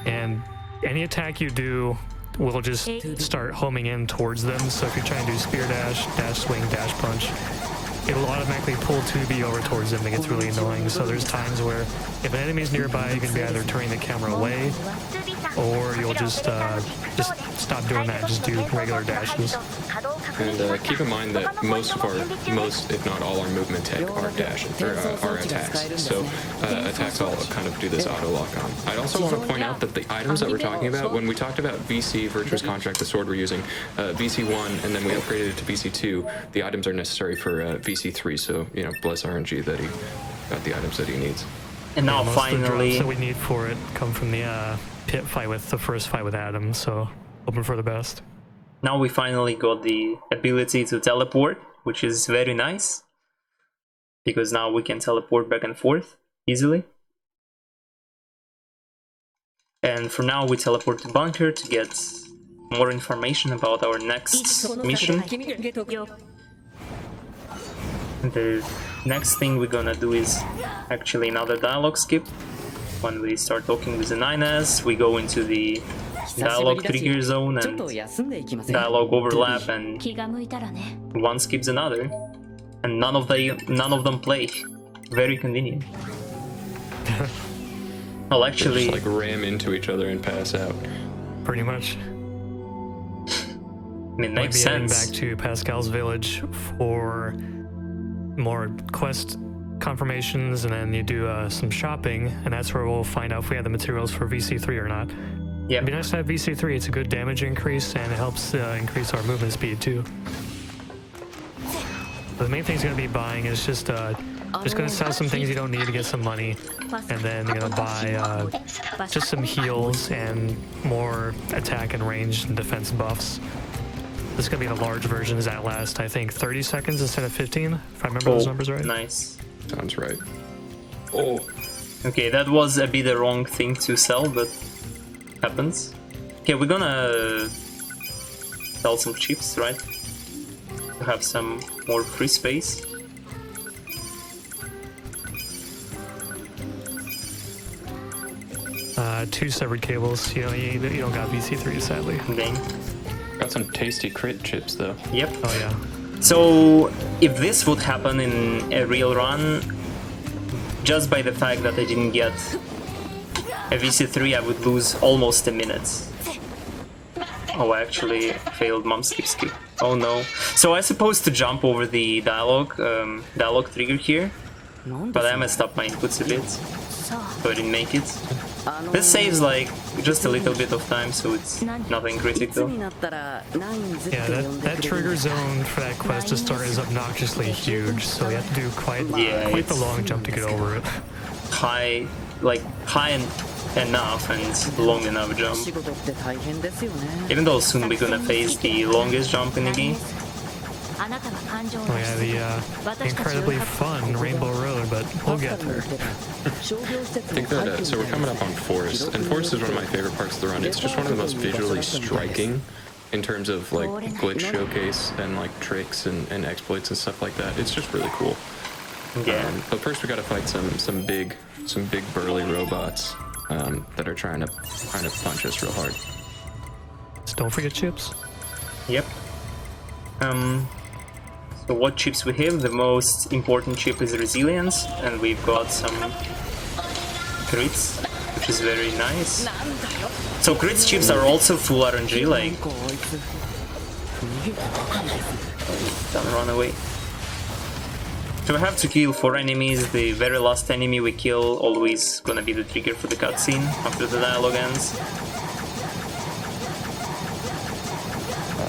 and any attack you do will just start homing in towards them. So if you're trying to do spear dash, dash swing, dash punch, it'll automatically pull 2B over towards them. It gets really annoying. So there's times where if an enemy's nearby, you can be either turning the camera away, or you'll just stop doing that, just do regular dashes. And keep in mind that most, if not all, our movement tech are dashes, or are attacks. So attacks all kind of do this auto lock on. I also want to point out that the items that we're talking about, when we talked about VC, Virtuous Contract, the sword we're using, VC1, and then we upgraded it to VC2, the items are necessary for VC3, so, you know, bless RNG that he got the items that he needs. And now most finally, of the drops that we need for it come from the pit fight with the first fight with Adam, so hoping for the best. now we finally got the ability to teleport, which is very nice, because now we can teleport back and forth easily. And for now we teleport to bunker to get more information about our next mission. The next thing we're gonna do is actually another dialogue skip. When we start talking with the 9S, we go into the dialogue trigger zone and dialogue overlap, and one skips another, and none of them play. Very convenient. Well, actually, they just like ram into each other and pass out. Pretty much. I mean, makes Might be heading sense. back to Pascal's village for more quest confirmations, and then you do some shopping, and that's where we'll find out if we have the materials for VC3 or not. Yeah. It'd be nice to have VC3. It's a good damage increase, and it helps increase our movement speed too. The main thing he's going to be buying is just going to sell some things you don't need to get some money, and then you're going to buy just some heals and more attack and range and defense buffs. This is going to be the large versions that last, I think, 30 seconds instead of 15, if I remember those numbers right. Nice. Sounds right. Oh. Okay, that was a bit the wrong thing to sell, but happens. Okay, we're gonna sell some chips, right? To have some more free space. Two severed cables. You know, you don't got VC3, sadly. Dang. Got some tasty crit chips though. Yep. Oh yeah. So if this would happen in a real run, just by the fact that I didn't get a VC3, I would lose almost a minute. Oh, I actually failed mom skip. Oh no. So I supposed to jump over the dialogue trigger here, but I messed up my inputs a bit, so I didn't make it. This saves like just a little bit of time, so it's nothing critical. Yeah, that trigger zone for that quest to start is obnoxiously huge, so you have to do quite the long jump to get over it. High enough and long enough jump. Even though soon we're gonna face the longest jump in the game. Oh yeah, the incredibly fun Rainbow Road, but we'll get there. I think that, so we're coming up on Forest, and Forest is one of my favorite parts of the run. It's just one of the most visually striking in terms of like glitch showcase and like tricks and exploits and stuff like that. It's just really cool. Yeah. But first we gotta fight some big burly robots that are trying to punch us real hard. Just don't forget chips. Yep. So what chips we have? The most important chip is resilience, and we've got some crits, which is very nice. So crits chips are also full RNG, like... Don't run away. So we have to kill 4 enemies. The very last enemy we kill always gonna be the trigger for the cutscene after the dialogue ends.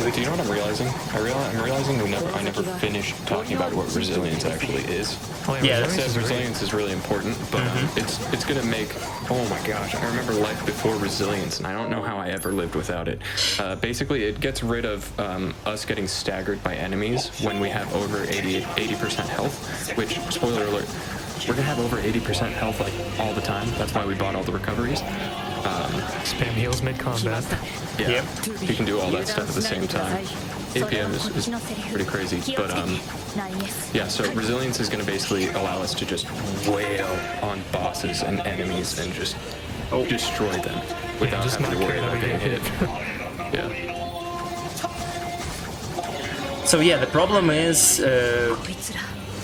Do you know what I'm realizing? I'm realizing I never finished talking about what resilience actually is. Oh, yeah, Resilience is really important, but it's gonna make. Oh my gosh! I remember life before resilience, and I don't know how I ever lived without it. Basically, it gets rid of us getting staggered by enemies when we have over 80% health. Which, spoiler alert, we're gonna have over 80% health like all the time. That's why we bought all the recoveries. Spam heals mid-combat. Yeah, yep. You can do all that stuff at the same time. APM is pretty crazy, but yeah, so resilience is going to basically allow us to just wail on bosses and enemies and just destroy them without having to worry about getting hit. Yeah. So yeah, the problem is...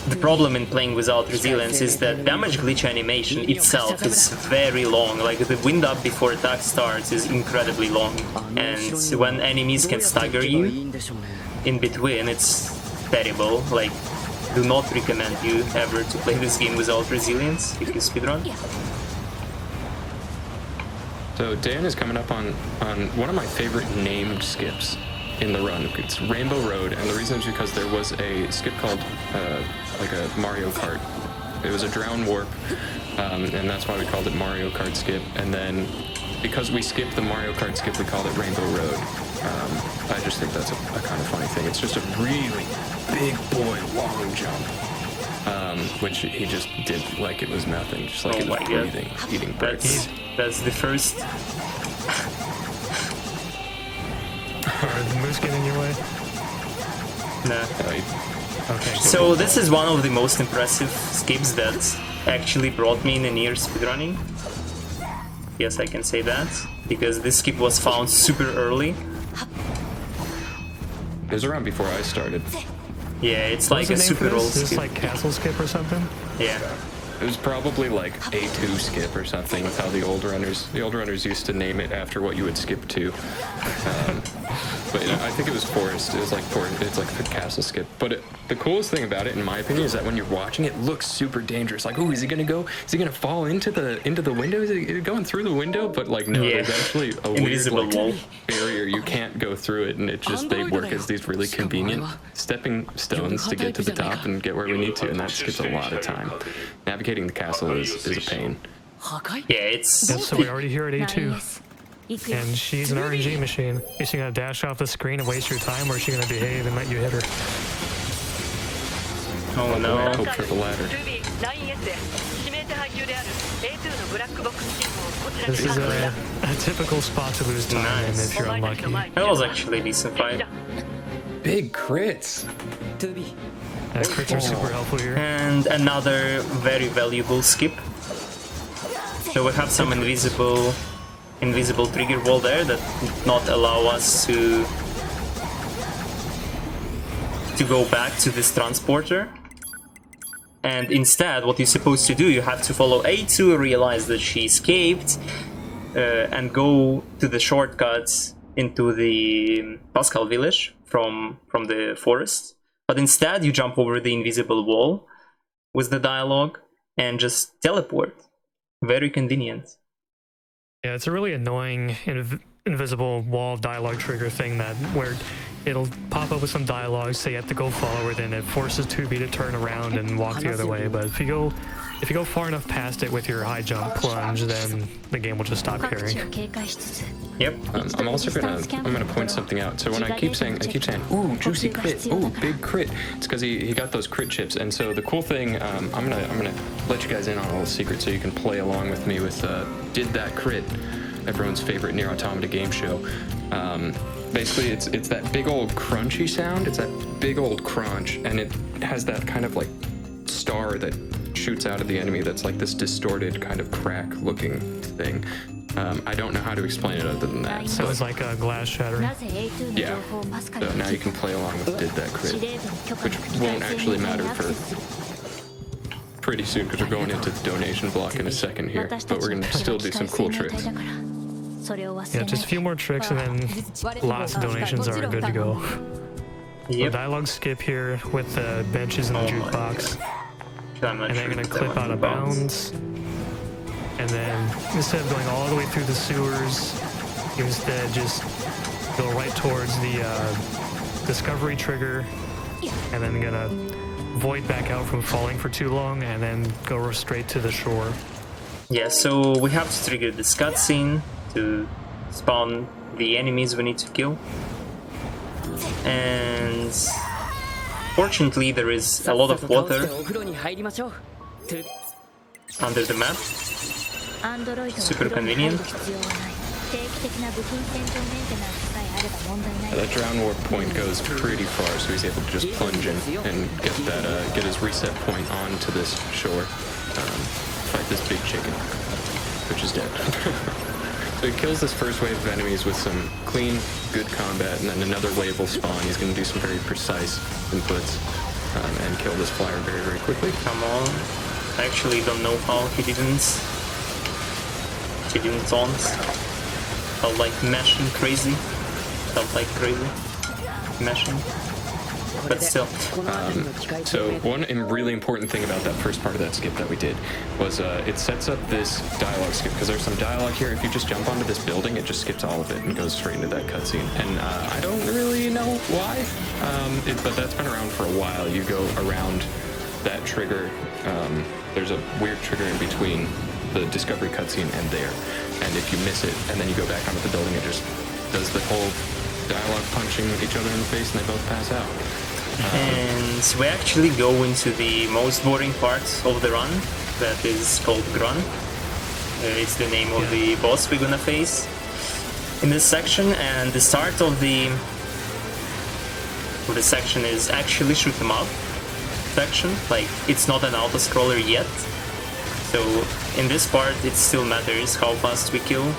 the problem in playing without resilience is that damage glitch animation itself is very long. Like the wind up before attack starts is incredibly long, and when enemies can stagger you in between, it's terrible. Like, do not recommend you ever to play this game without resilience if you speedrun. So Dan is coming up on one of my favorite named skips in the run. It's Rainbow Road, and the reason is because there was a skip called like a Mario Kart. It was a drown warp, and that's why we called it Mario Kart skip. And then because we skipped the Mario Kart skip, we called it Rainbow Road. I just think that's a kind of funny thing. It's just a really big boy long jump, which he just did like it was nothing, just like it was breathing, eating bricks. That's the first. Are the moose getting in your way? Nah. Okay. So this is one of the most impressive skips that actually brought me in a NieR speedrunning. Yes, I can say that, because this skip was found super early. It was around before I started. Yeah, it's like a super old skip. Is this like castle skip or something? Yeah. It was probably like A2 skip or something, with how the old runners used to name it after what you would skip to. But you know, I think it was forest. It was like it's like the castle skip. But the coolest thing about it, in my opinion, is that when you're watching, it looks super dangerous. Like, oh, is he gonna go? Is he gonna fall into the window? Is he going through the window? But like, no, there's actually a invisible weird wall barrier. You can't go through it, and they work as these really convenient stepping stones to get to the top and get where we need to, and that skips a lot of time. Navigating the castle is a pain. Yeah, it's... Yep, so we already here at A2. And she's an RNG machine. Is she gonna dash off the screen and waste your time, or is she gonna behave and let you hit her? Oh no. I hope for the latter. This is a typical spot to lose time in if you're unlucky. That was actually a decent fight. Big crits. Crits are super helpful here. And another very valuable skip. So we have some invisible trigger wall there that not allow us to go back to this transporter. And instead, what you're supposed to do, you have to follow A2, realize that she escaped, and go to the shortcuts into the Pascal village from the forest. But instead, you jump over the invisible wall with the dialogue and just teleport. Very convenient. Yeah, it's a really annoying invisible wall dialogue trigger thing where it'll pop up with some dialogue, say you have to go forward, and it forces 2B to turn around and walk the other way. But if you go far enough past it with your high jump plunge, then the game will just stop caring. Yep. I'm also gonna point something out. So when I keep saying, ooh, juicy crit, ooh, big crit, it's because he got those crit chips. And so the cool thing, I'm gonna let you guys in on a little secret so you can play along with me with Did That Crit, everyone's favorite NieR Automata game show. Basically, it's that big old crunchy sound. It's that big old crunch, and it has that kind of like star that shoots out of the enemy. That's like this distorted kind of crack-looking thing. I don't know how to explain it other than that. So it's like a glass shattering. Yeah. So now you can play along with Did That Crit, which won't actually matter for pretty soon because we're going into the donation block in a second here. But we're gonna still do some cool tricks. Yeah, just a few more tricks and then lots of donations are good to go. Yep. Dialogue skip here with the benches in the jukebox. And they're gonna clip out of bounds. And then instead of going all the way through the sewers, you instead just go right towards the discovery trigger, and then gonna void back out from falling for too long, and then go straight to the shore. Yeah, so we have to trigger this cutscene to spawn the enemies we need to kill. And fortunately there is a lot of water under the map. Super convenient. That drown warp point goes pretty far, so he's able to just plunge in and get his reset point onto this shore. Fight this big chicken, which is dead. So he kills this first wave of enemies with some clean, good combat, and then another wave will spawn. He's going to do some very precise inputs and kill this flyer very, very quickly. Come on. I actually don't know how he didn't taunt. Felt like mashing crazy. Felt like crazy mashing. But still. So one really important thing about that first part of that skip that we did was it sets up this dialogue skip, because there's some dialogue here. If you just jump onto this building, it just skips all of it and goes straight into that cutscene. And I don't really know why, but that's been around for a while. You go around that trigger. There's a weird trigger in between the discovery cutscene and there. And if you miss it and then you go back onto the building, it just does the whole dialogue punching each other in the face and they both pass out. And we actually go into the most boring part of the run, that is called Grun. It's the name of the boss we're gonna face in this section, and the start of the section is actually shoot 'em up section. Like, it's not an auto-scroller yet, so in this part it still matters how fast we kill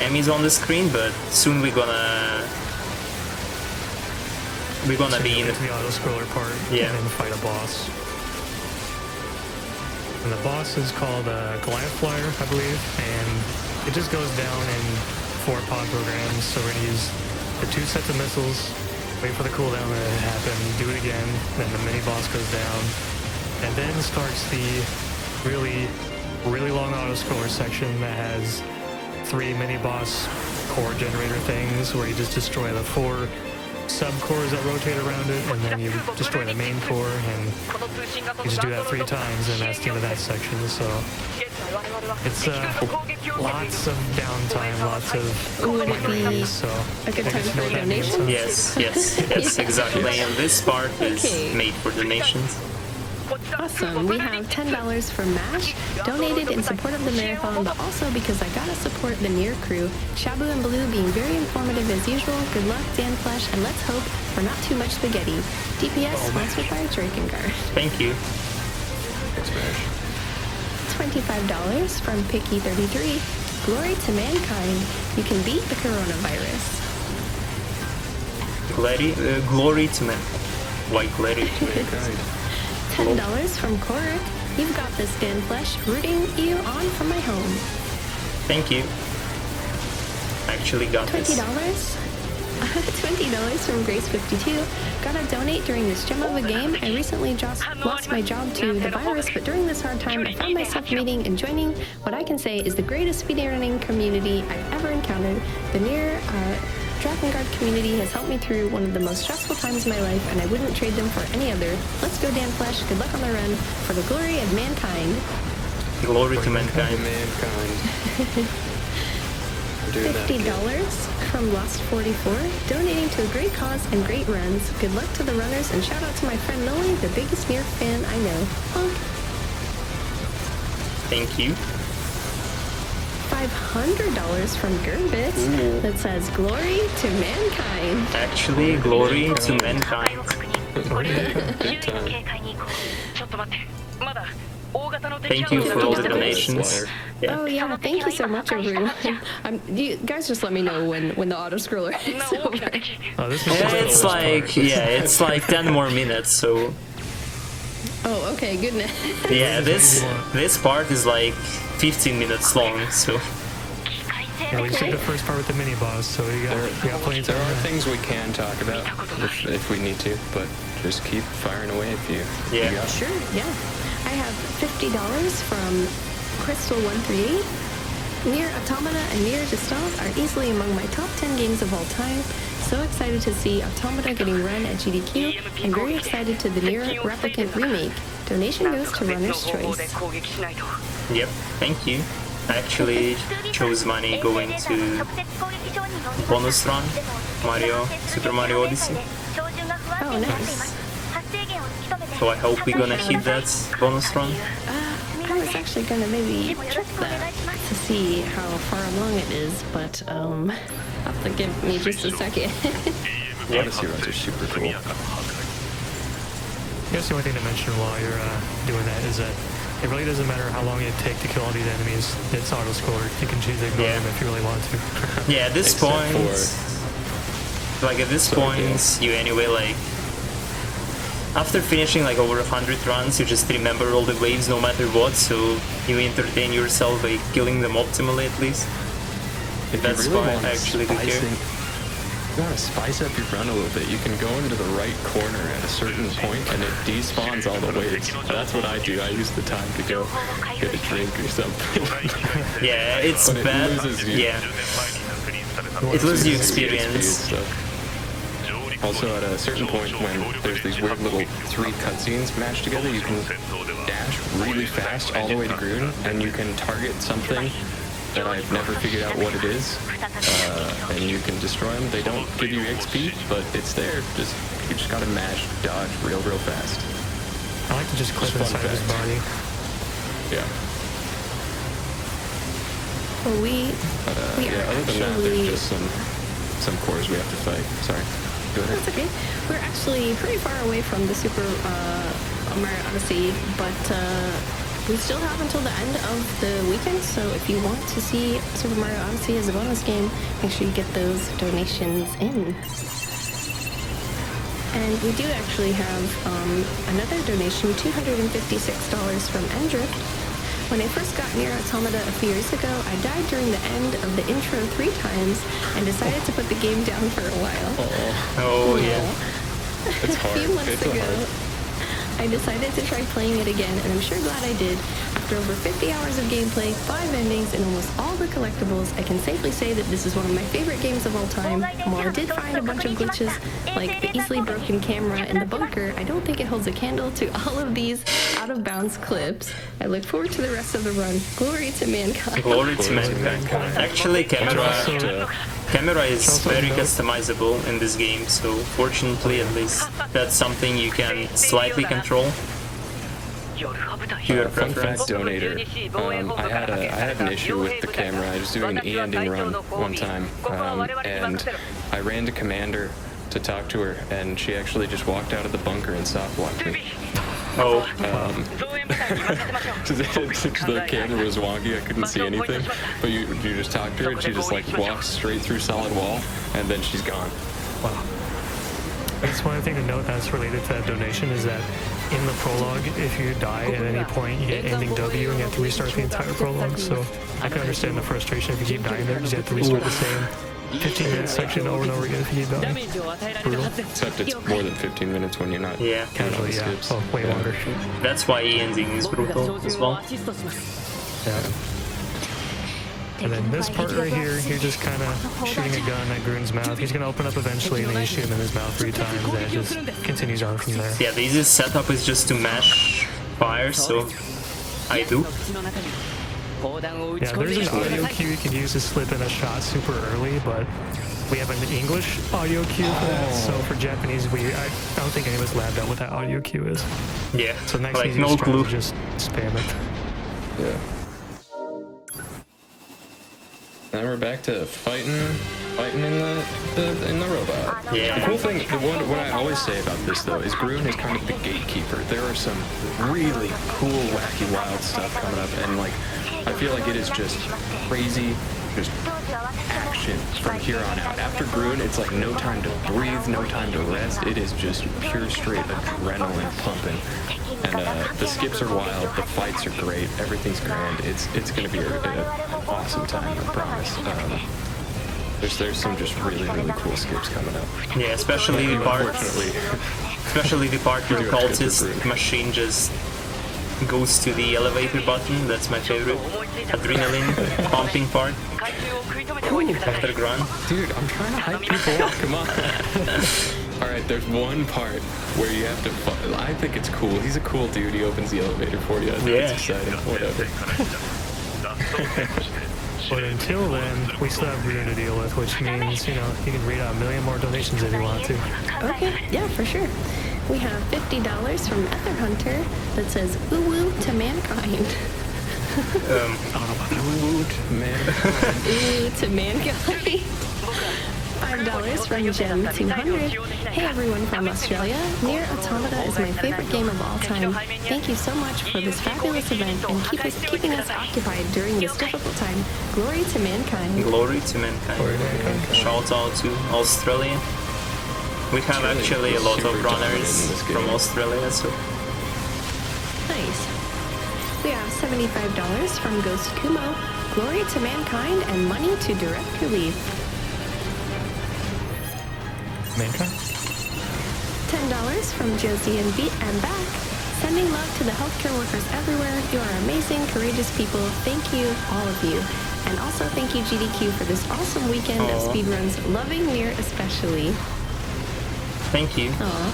enemies on the screen, but soon we're gonna be in the auto-scroller part, yeah, and then fight a boss. And the boss is called Goliath Flyer, I believe, and it just goes down in 4 pod programs. So we're gonna use the 2 sets of missiles, wait for the cooldown to happen, do it again, then the mini boss goes down, and then starts the really, really long auto-scroller section that has 3 mini boss core generator things where you just destroy the 4 sub-cores that rotate around it, and then you destroy the main core, and you just do that 3 times, and that's the end of that section. So it's lots of downtime, lots of Would it be so a good I time guess you know for what that means, donations? huh? Yes, exactly. And this part is Okay. made for donations. Awesome. We have $10 from MASH, donated in support of the marathon, but also because I gotta support the NieR crew. Shabu and Blue being very informative as usual. Good luck, Danflesh, and let's hope for not too much spaghetti. DPS sponsored by Drakengard. Thank you. Thanks, Mash. $25 from Picky33. Glory to mankind. You can beat the coronavirus. Glory to man. Why glory to mankind? $10 from Korik. You've got this, Danflesh. Rooting you on from my home. Thank you. Actually got $20? this. $20 from Grace52. Gotta donate during this gem of a game. I recently just lost my job to the virus, but during this hard time, I found myself meeting and joining what I can say is the greatest speedrunning community I've ever encountered. The NieR Drakengard community has helped me through one of the most stressful times of my life, and I wouldn't trade them for any other. Let's go, Danflesh. Good luck on the run for the glory of mankind. Glory to mankind. $50 from Lost44, donating to a great cause and great runs. Good luck to the runners, and shout out to my friend Lily, the biggest NieR fan I know. Honk. Thank you. $500 from Gerbits that says glory to mankind. Actually, glory to mankind. Big time. Thank you for all the donations. Yeah. Oh yeah, thank you so much, everyone. You guys just let me know when the auto scroller is over. Oh, this is Yeah, just it's the like part. it's like 10 more minutes. So Oh, okay, goodness. yeah, this part is like 15 minutes long. So Yeah, we just did the first part with the mini boss, so we got plenty of There time. are things we can talk about if we need to, but just keep firing away if you. Yeah. You got it. Sure, yeah. I have $50 from Crystal138. NieR Automata and NieR Gestalt are easily among my top 10 games of all time. So excited to see Automata getting run at GDQ, and very excited to the NieR Replicant remake. Donation goes to Runner's Choice. yep, thank you. I actually chose money going to bonus run, Super Mario Odyssey. Oh, nice. So I hope we're gonna hit that bonus run. I was actually gonna maybe check that to see how far along it is, but have to give me just a second. Odyssey runs are super cool. I guess the only thing to mention while you're doing that is that it really doesn't matter how long it takes to kill all these enemies. It's auto-scroller. You can choose to ignore them if you really want to. Yeah, at this Except point, like at this point, you anyway like after finishing like over 100 runs, you just remember all the waves no matter what. So you entertain yourself by killing them optimally at least. If That's you really why want I actually do care. You want to spice up your run a little bit, you can go into the right corner at a certain point and it despawns all the waves. That's what I do. I use the time to go get a drink or something. Yeah, it's But it bad. loses you. Yeah, it loses you experience. Also, at a certain point when there's these weird little 3 cutscenes matched together, you can dash really fast all the way to Gruden, and you can target something that I've never figured out what it is, and you can destroy them. They don't give you XP, but it's there. You just gotta mash dodge real fast. I like to just clip Fun inside of his fact. body. Yeah. Well, we Yeah, are other than that, actually... there's just some cores we have to fight. Sorry. Go ahead. That's okay. We're actually pretty far away from the Super Mario Odyssey, but we still have until the end of the weekend, so if you want to see Super Mario Odyssey as a bonus game, make sure you get those donations in. And we do actually have another donation, $256 from Endrift. When I first got NieR Automata a few years ago, I died during the end of the intro 3 times and decided to put the game down for a while. Oh It's hard. A few months It's ago, hard. I decided to try playing it again, and I'm sure glad I did. After over 50 hours of gameplay, 5 endings, and almost all the collectibles, I can safely say that this is one of my favorite games of all time. And while I did find a bunch of glitches, like the easily broken camera in the bunker, I don't think it holds a candle to all of these out-of-bounds clips. I look forward to the rest of the run. Glory to mankind. Glory to mankind. Actually, camera is very customizable in this game, so fortunately at least that's something you can slightly control. Your Fun preference. fact, donator. I had an issue with the camera. I was doing an E-ending run one time, and I ran to Commander to talk to her, and she actually just walked out of the bunker and soft blocked me. Oh. The camera was wonky, I couldn't see anything, but you just talk to her and she just like walks straight through solid wall and then she's gone. Wow. That's one thing to note that's related to that donation is that in the prologue, if you die at any point, you get ending W and you have to restart the entire prologue, so I can understand the frustration if you keep dying there because you have to restart the same 15-minute section over and over again if you keep dying. Brutal. Except it's more than 15 minutes when you're not casually, skips. Oh, way longer. That's why E-ending is brutal as well. Yeah. And then this part right here, you're just kind of shooting a gun at Groon's mouth. He's going to open up eventually, and then you shoot him in his mouth 3 times, and it just continues on from there. Yeah, the easiest setup is just to mash fire, so I do. Yeah, there's an audio cue you can use to slip in a shot super early, but we have an English audio cue for that, so for Japanese, I don't think any of us labbed out what that audio cue is. Yeah, So next like easiest no try clue. is just spam it. Yeah. Now we're back to fighting in the robot. Yeah. The cool thing, what I always say about this though, is Groon is kind of the gatekeeper. There are some really cool, wacky, wild stuff coming up, and like, I feel like it is just crazy, just action from here on out. After Groon, it's like no time to breathe, no time to rest. It is just pure straight adrenaline pumping. And the skips are wild, the fights are great, everything's grand. It's gonna be an awesome time, I promise. There's some just really cool skips coming up. Yeah, especially the part where cultist machine just goes to the elevator button. That's my favorite. Adrenaline pumping part. After Grunt. Dude, I'm trying to hype people up, come on. Alright, there's one part where you have to I think it's cool. He's a cool dude. He opens the elevator for you. I think it's exciting. Whatever. But until then, we still have Groon to deal with, which means, you can read out a million more donations if you want to. Okay, yeah, for sure. We have $50 from Ether Hunter that says, "Woo woo to mankind." Woo to mankind. $5 from Gem 200. Hey everyone from Australia. NieR Automata is my favorite game of all time. Thank you so much for this fabulous event and keeping us occupied during this difficult time. Glory to mankind. Glory to mankind. Shout out to Australia. We have actually a lot of runners from Australia, so Nice. We have $75 from Ghost Kumo. Glory to mankind and money to direct relief. Mankind? $10 from Josie and Beat and back. Sending love to the healthcare workers everywhere. You are amazing, courageous people. Thank you, all of you. And also thank you, GDQ, for this awesome weekend of speedruns. Loving NieR especially. thank you. Aw.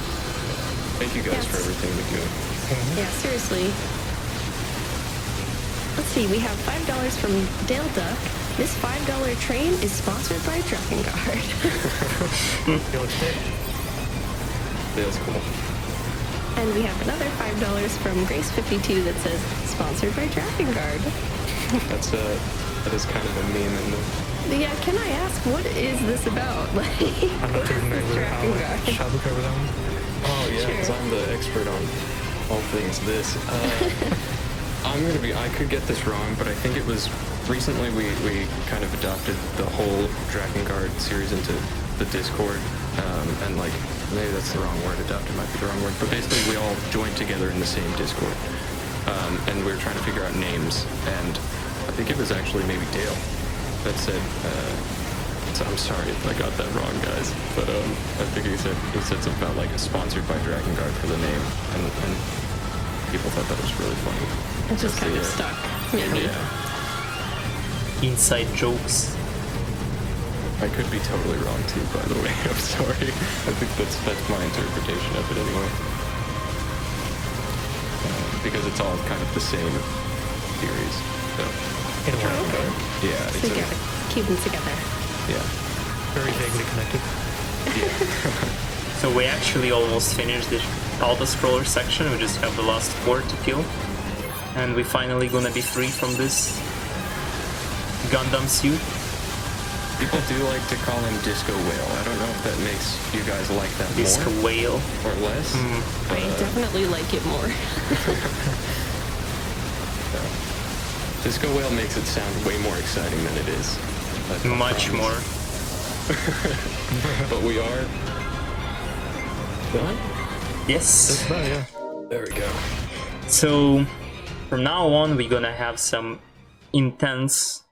Thank you guys for everything we do. Yeah, seriously. Let's see, we have $5 from Dale Duck. This $5 train is sponsored by Drakengard. That's cool. And we have another $5 from Grace52 that says, sponsored by Drakengard. That is kind of a meme in the... Yeah, can I ask, what is this about? Like, I'm not too familiar with how Shabu covered that one. Oh yeah, because I'm the expert on all things this. I could get this wrong, but I think it was recently we kind of adopted the whole Drakengard series into the Discord, and like, maybe that's the wrong word, adopted might be the wrong word, but basically we all joined together in the same Discord, and we were trying to figure out names, and I think it was actually maybe Dale that said, I'm sorry if I got that wrong, guys. But I think he said something about like sponsored by Dragon Guard for the name, and people thought that was really funny. It just kind of stuck, maybe. Yeah. Inside jokes. I could be totally wrong too, by the way. I'm sorry. I think that's my interpretation of it anyway. Because it's all kind of the same theories. So. Okay. Yeah. So you gotta keep them together. Yeah. Very vaguely connected. So we actually almost finished the auto-scroller section. We just have the last 4 to kill. And we finally gonna be free from this Gundam suit. People do like to call him Disco Whale. I don't know if that makes you guys like that Disco more Whale. or less. I definitely like it more. Disco Whale makes it sound way more exciting than it is. Much more. But we are done? Yes. Oh, yeah. There we go. So from now on we're gonna have some intense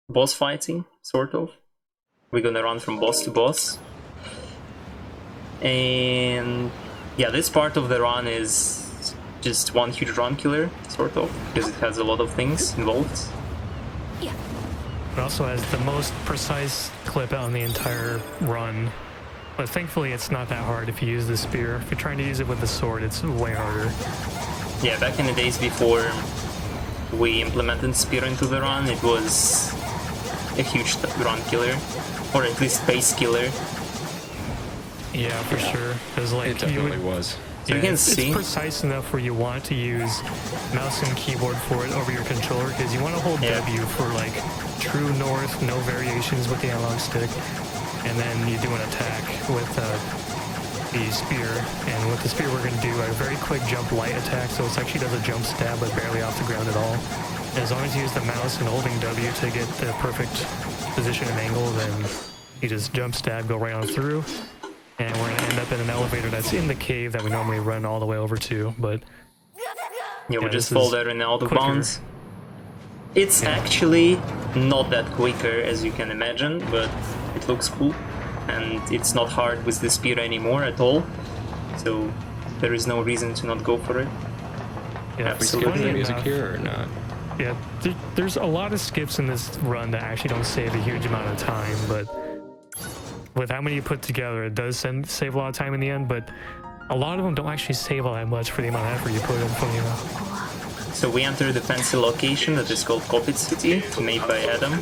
boss fighting, sort of. We're gonna run from boss to boss. And yeah, this part of the run is just one huge run killer, sort of, because it has a lot of things involved. Yeah. It also has the most precise clip on the entire run. But thankfully it's not that hard if you use the spear. If you're trying to use it with the sword, it's way harder. Yeah, back in the days before we implemented spear into the run, it was a huge run killer, or at least pace killer. Yeah, for sure. Because like It definitely was. So you can see it's precise enough where you want to use mouse and keyboard for it over your controller, because you want to hold W for like true north, no variations with the analog stick, and then you do an attack with the spear. And with the spear we're going to do a very quick jump light attack, so it actually does a jump stab but barely off the ground at all. And as long as you use the mouse and holding W to get the perfect position and angle, then you just jump stab, go right on through. And we're going to end up in an elevator that's in the cave that we normally run all the way over to, but... Yeah, we just this fall is there in out of quicker. bounds. It's actually not that quicker as you can imagine, but it looks cool. And it's not hard with the spear anymore at all. So there is no reason to not go for it. Yeah, We skip the Absolutely. music here or not? Yeah, there's a lot of skips in this run that actually don't save a huge amount of time, but with how many you put together, it does save a lot of time in the end, but a lot of them don't actually save all that much for the amount of effort you put in, funny enough. So we enter the fancy location that is called Copied City, made by Adam.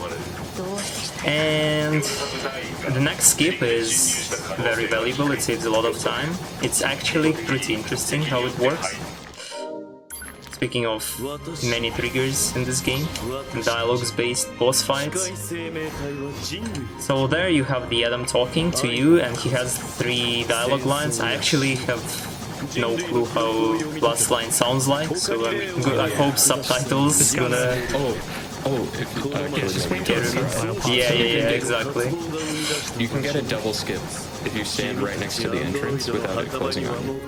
And the next skip is very valuable, it saves a lot of time. It's actually pretty interesting how it works. Speaking of many triggers in this game, and dialogues-based boss fights. So there you have the Adam talking to you, and he has 3 dialogue lines. I actually have no clue how last line sounds like, so I hope subtitles is gonna... Just wait till it's subtitle. Yeah, exactly. You can get a double skip if you stand right next to the entrance without it closing on you.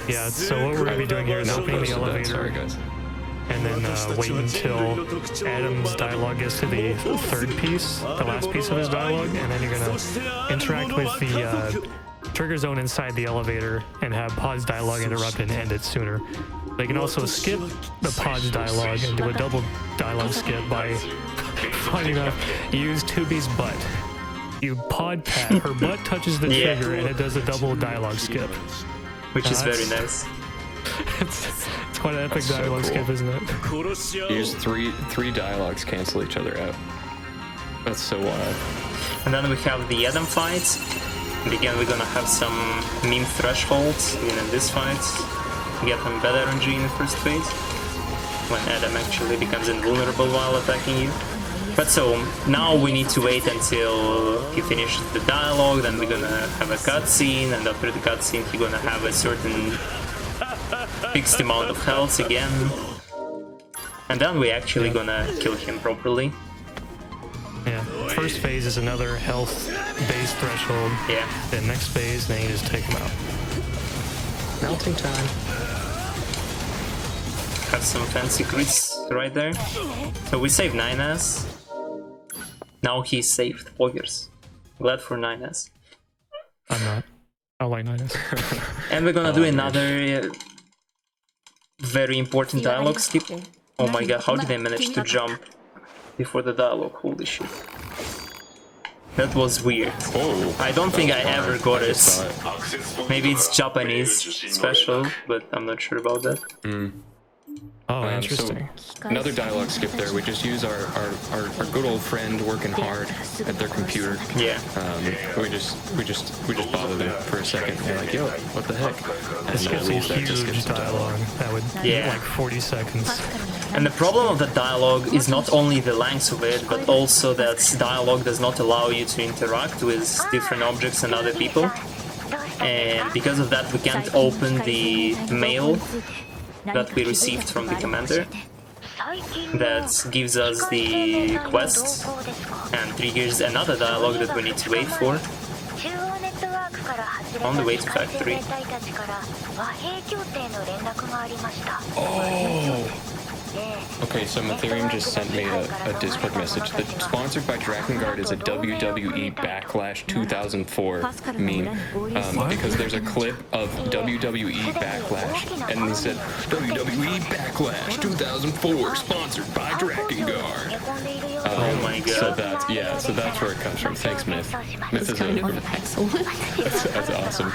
Yeah, so what we're going to be doing here is opening the elevator, Sorry, guys. and then wait until Adam's dialogue gets to the 3rd piece, the last piece of his dialogue, and then you're going to interact with the trigger zone inside the elevator and have Pod's dialogue interrupt and end it sooner. They can also skip the Pod's dialogue and do a double dialogue skip by, funny enough, you use 2B's butt. You pod pat, her butt touches the trigger and it does a double dialogue skip. Which is very nice. It's quite an epic dialogue skip, isn't it? You use three dialogues cancel each other out. That's so wild. And then we have the Adam fight. And again, we're gonna have some meme thresholds even in this fight. Get them better RNG in the first phase, when Adam actually becomes invulnerable while attacking you. But so, now we need to wait until he finishes the dialogue, then we're gonna have a cutscene, and after the cutscene he's gonna have a certain fixed amount of health again. And then we're actually gonna kill him properly. Yeah, first phase is another health base threshold. Yeah. Then next phase, then you just take him out. Melting time. Have some fancy crits right there. So we save 9S. Now he's saved. Poggers. Glad for 9S. I'm not. I like 9S. And we're gonna do another very important dialogue skip. Oh my god, how did I manage to jump before the dialogue? Holy shit. That was weird. Oh, I don't think I ever got it. Maybe it's Japanese special, but I'm not sure about that. Oh, interesting. So another dialogue skip there. We just use our good old friend working hard at their computer. Yeah. We just bother them for a second. And they're like, yo, what the heck? And This gets a huge dialogue. That would like 40 seconds. And the problem of the dialogue is not only the length of it, but also that dialogue does not allow you to interact with different objects and other people. And because of that, we can't open the mail that we received from the commander that gives us the quest and triggers another dialogue that we need to wait for on the way to factory. Oh! Okay, so Ethereum just sent me a Discord message. The sponsored by Drakengard is a WWE Backlash 2004 meme. Because there's a clip of WWE Backlash, and he said, WWE Backlash 2004, sponsored by Drakengard. Oh my god. So that's where it comes from. Thanks, Myth. Myth is Excellent. that's awesome.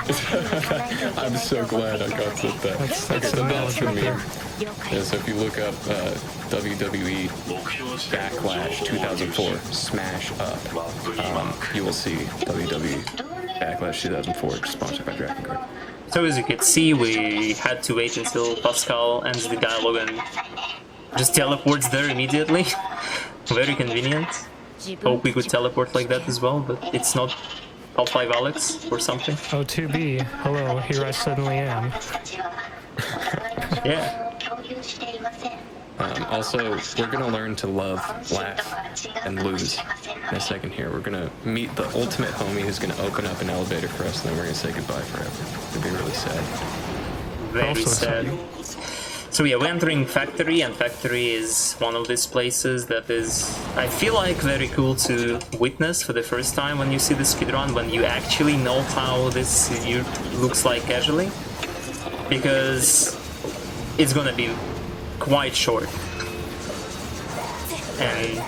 I'm so glad I got that. That's the that's the meme. Yeah, so if you look up WWE Backlash 2004 Smash Up, you will see WWE Backlash 2004 sponsored by Drakengard. So as you can see, we had to wait until Pascal ends the dialogue and just teleports there immediately. Very convenient. Hope we could teleport like that as well, but it's not Half-Life Alex or something. Oh, 2B. Hello, here I suddenly am. Yeah. Also, we're gonna learn to love, laugh, and lose in a second here. We're gonna meet the ultimate homie who's gonna open up an elevator for us, and then we're gonna say goodbye forever. It'll be really sad. Very sad. So yeah, we're entering Factory, and Factory is one of these places that is, I feel like, very cool to witness for the first time when you see the speedrun, when you actually know how this looks like casually, because it's gonna be quite short. And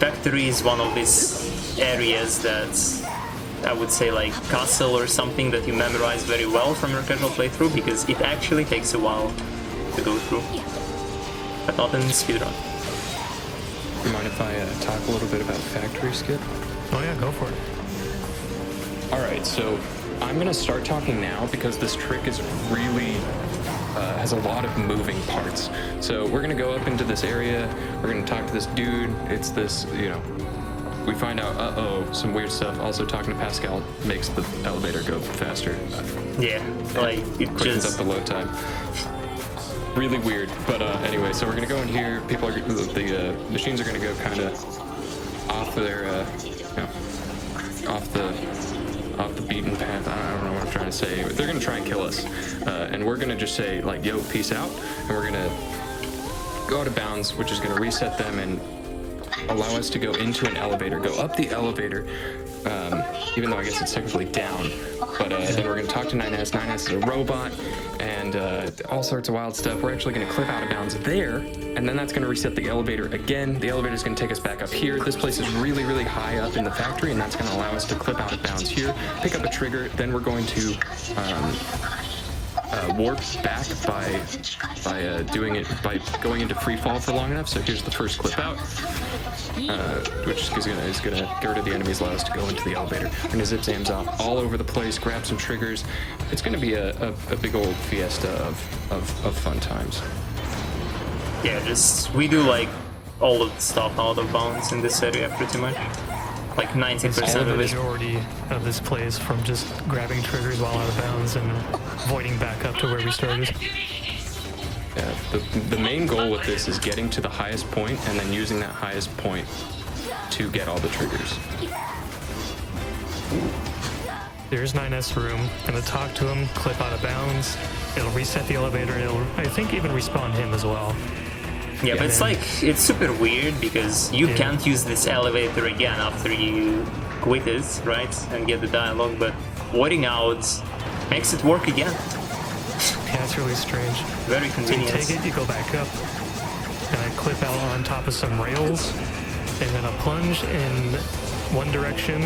Factory is one of these areas that I would say like Castle or something that you memorize very well from your casual playthrough, because it actually takes a while to go through, but not in speedrun. You mind if I talk a little bit about Factory, Skip? Oh yeah, go for it. Alright, so I'm gonna start talking now because this trick is really has a lot of moving parts. So we're gonna go up into this area, we're gonna talk to this dude, it's this, you know, we find out, some weird stuff. Also talking to Pascal makes the elevator go faster. Yeah, like it Quickens just up the load time. Really weird, but anyway, so we're gonna go in here. People are the machines are gonna go kind of off their, off the beaten path. I don't know what I'm trying to say. They're gonna try and kill us, and we're gonna just say like, "Yo, peace out," and we're gonna go out of bounds, which is gonna reset them and allow us to go into an elevator, go up the elevator. Even though I guess it's technically down, but then we're going to talk to 9S. 9S is a robot, and all sorts of wild stuff. We're actually going to clip out of bounds there, and then that's going to reset the elevator again. The elevator is going to take us back up here. This place is really, really high up in the factory, and that's going to allow us to clip out of bounds here, pick up a trigger, then we're going to warp back by going into free fall for long enough. So here's the first clip out, which is gonna get rid of the enemies, allow us to go into the elevator. We're gonna zip zams off all over the place, grab some triggers. It's gonna be a big old fiesta of fun times. yeah, we do like all of the stuff out of bounds in this area pretty much. Like 90% The of it. majority of this plays from just grabbing triggers while out of bounds and voiding back up to where we started. Yeah, the main goal with this is getting to the highest point and then using that highest point to get all the triggers. There's 9S room. Gonna talk to him, clip out of bounds. It'll reset the elevator. It'll, I think, even respawn him as well. Yeah, but it's like, it's super weird because you can't use this elevator again after you quit it, right? And get the dialogue, but waiting out makes it work again. Yeah, it's really strange. Very So you convenient. take it, you go back up, and I clip out on top of some rails, and then a plunge in one direction,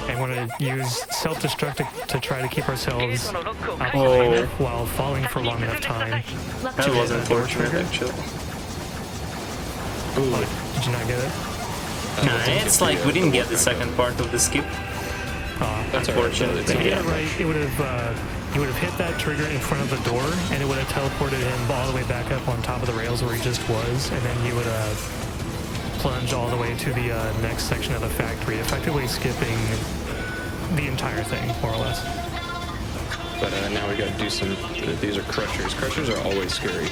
and want to use self-destruct to try to keep ourselves up while falling for long enough time. That was unfortunate, actually. Ooh. Did you not get it? Nah, it's like we didn't get the second part of the skip. That's Unfortunate. If you Yeah. get it right, it would have you would have hit that trigger in front of the door, and it would have teleported him all the way back up on top of the rails where he just was, and then you would have plunged all the way to the next section of the factory, effectively skipping the entire thing, more or less. But now we gotta do some, these are crushers. Crushers are always scary.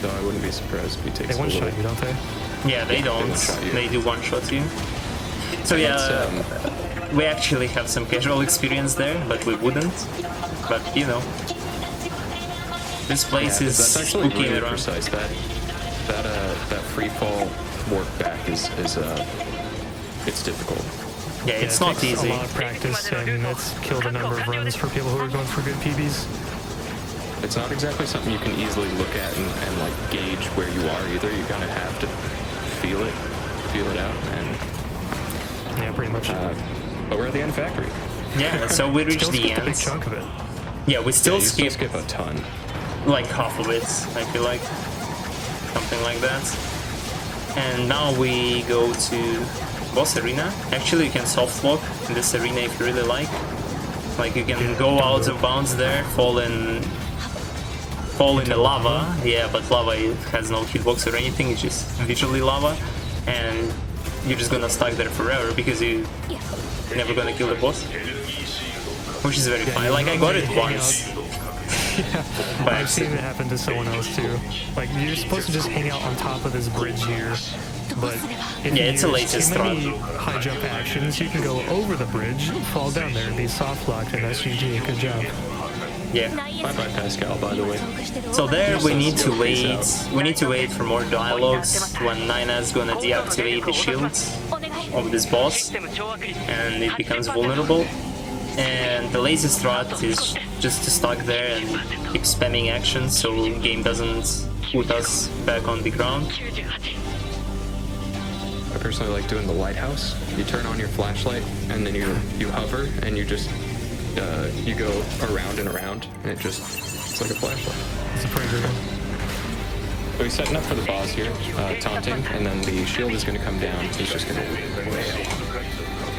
Though I wouldn't be surprised if he takes They one-shot you, don't they? Yeah, they don't. one-shot you. They do one-shot you. So yeah, we actually have some casual experience there, but we wouldn't. But you know, this place is that's actually spooky really around. precise. That free fall work back is it's difficult. Yeah, it's not it takes easy. a lot of practice, and it's killed a number of runs for people who are going for good PBs. It's not exactly something you can easily look at and like gauge where you are either. You kind of have to feel it out, and Yeah, pretty much. but we're at the end factory. Yeah, so we reached Still the skipped a big end. chunk of it. Yeah, we still You still skip skip a ton. like half of it, I feel like. Something like that. And now we go to boss arena. Actually, you can soft lock in this arena if you really like. Like you can go out of bounds there, fall in the lava. Yeah, but lava it has no hitbox or anything, it's just visually lava. And you're just gonna stuck there forever because you're never gonna kill the boss. Which is very funny. Like I got it once. By I've seen it accident. happen to someone else too. Like you're supposed to just hang out on top of this bridge here, but if Yeah, you it's a use latest too many run. high jump actions, you can go over the bridge, fall down there, and be soft locked in SGG. Good job. Yeah. Bye bye Pascal, by the way. So there we need to Peace wait. out. We need to wait for more dialogues when Nina's gonna deactivate the shields of this boss, and it becomes vulnerable. And the lazy strat is just to stuck there and keep spamming actions so game doesn't put us back on the ground. I personally like doing the lighthouse. You turn on your flashlight and then you hover and you just you go around and around, and it's like a flashlight. It's a pretty good one. So he's setting up for the boss here, taunting, and then the shield is going to come down. He's just going to wail.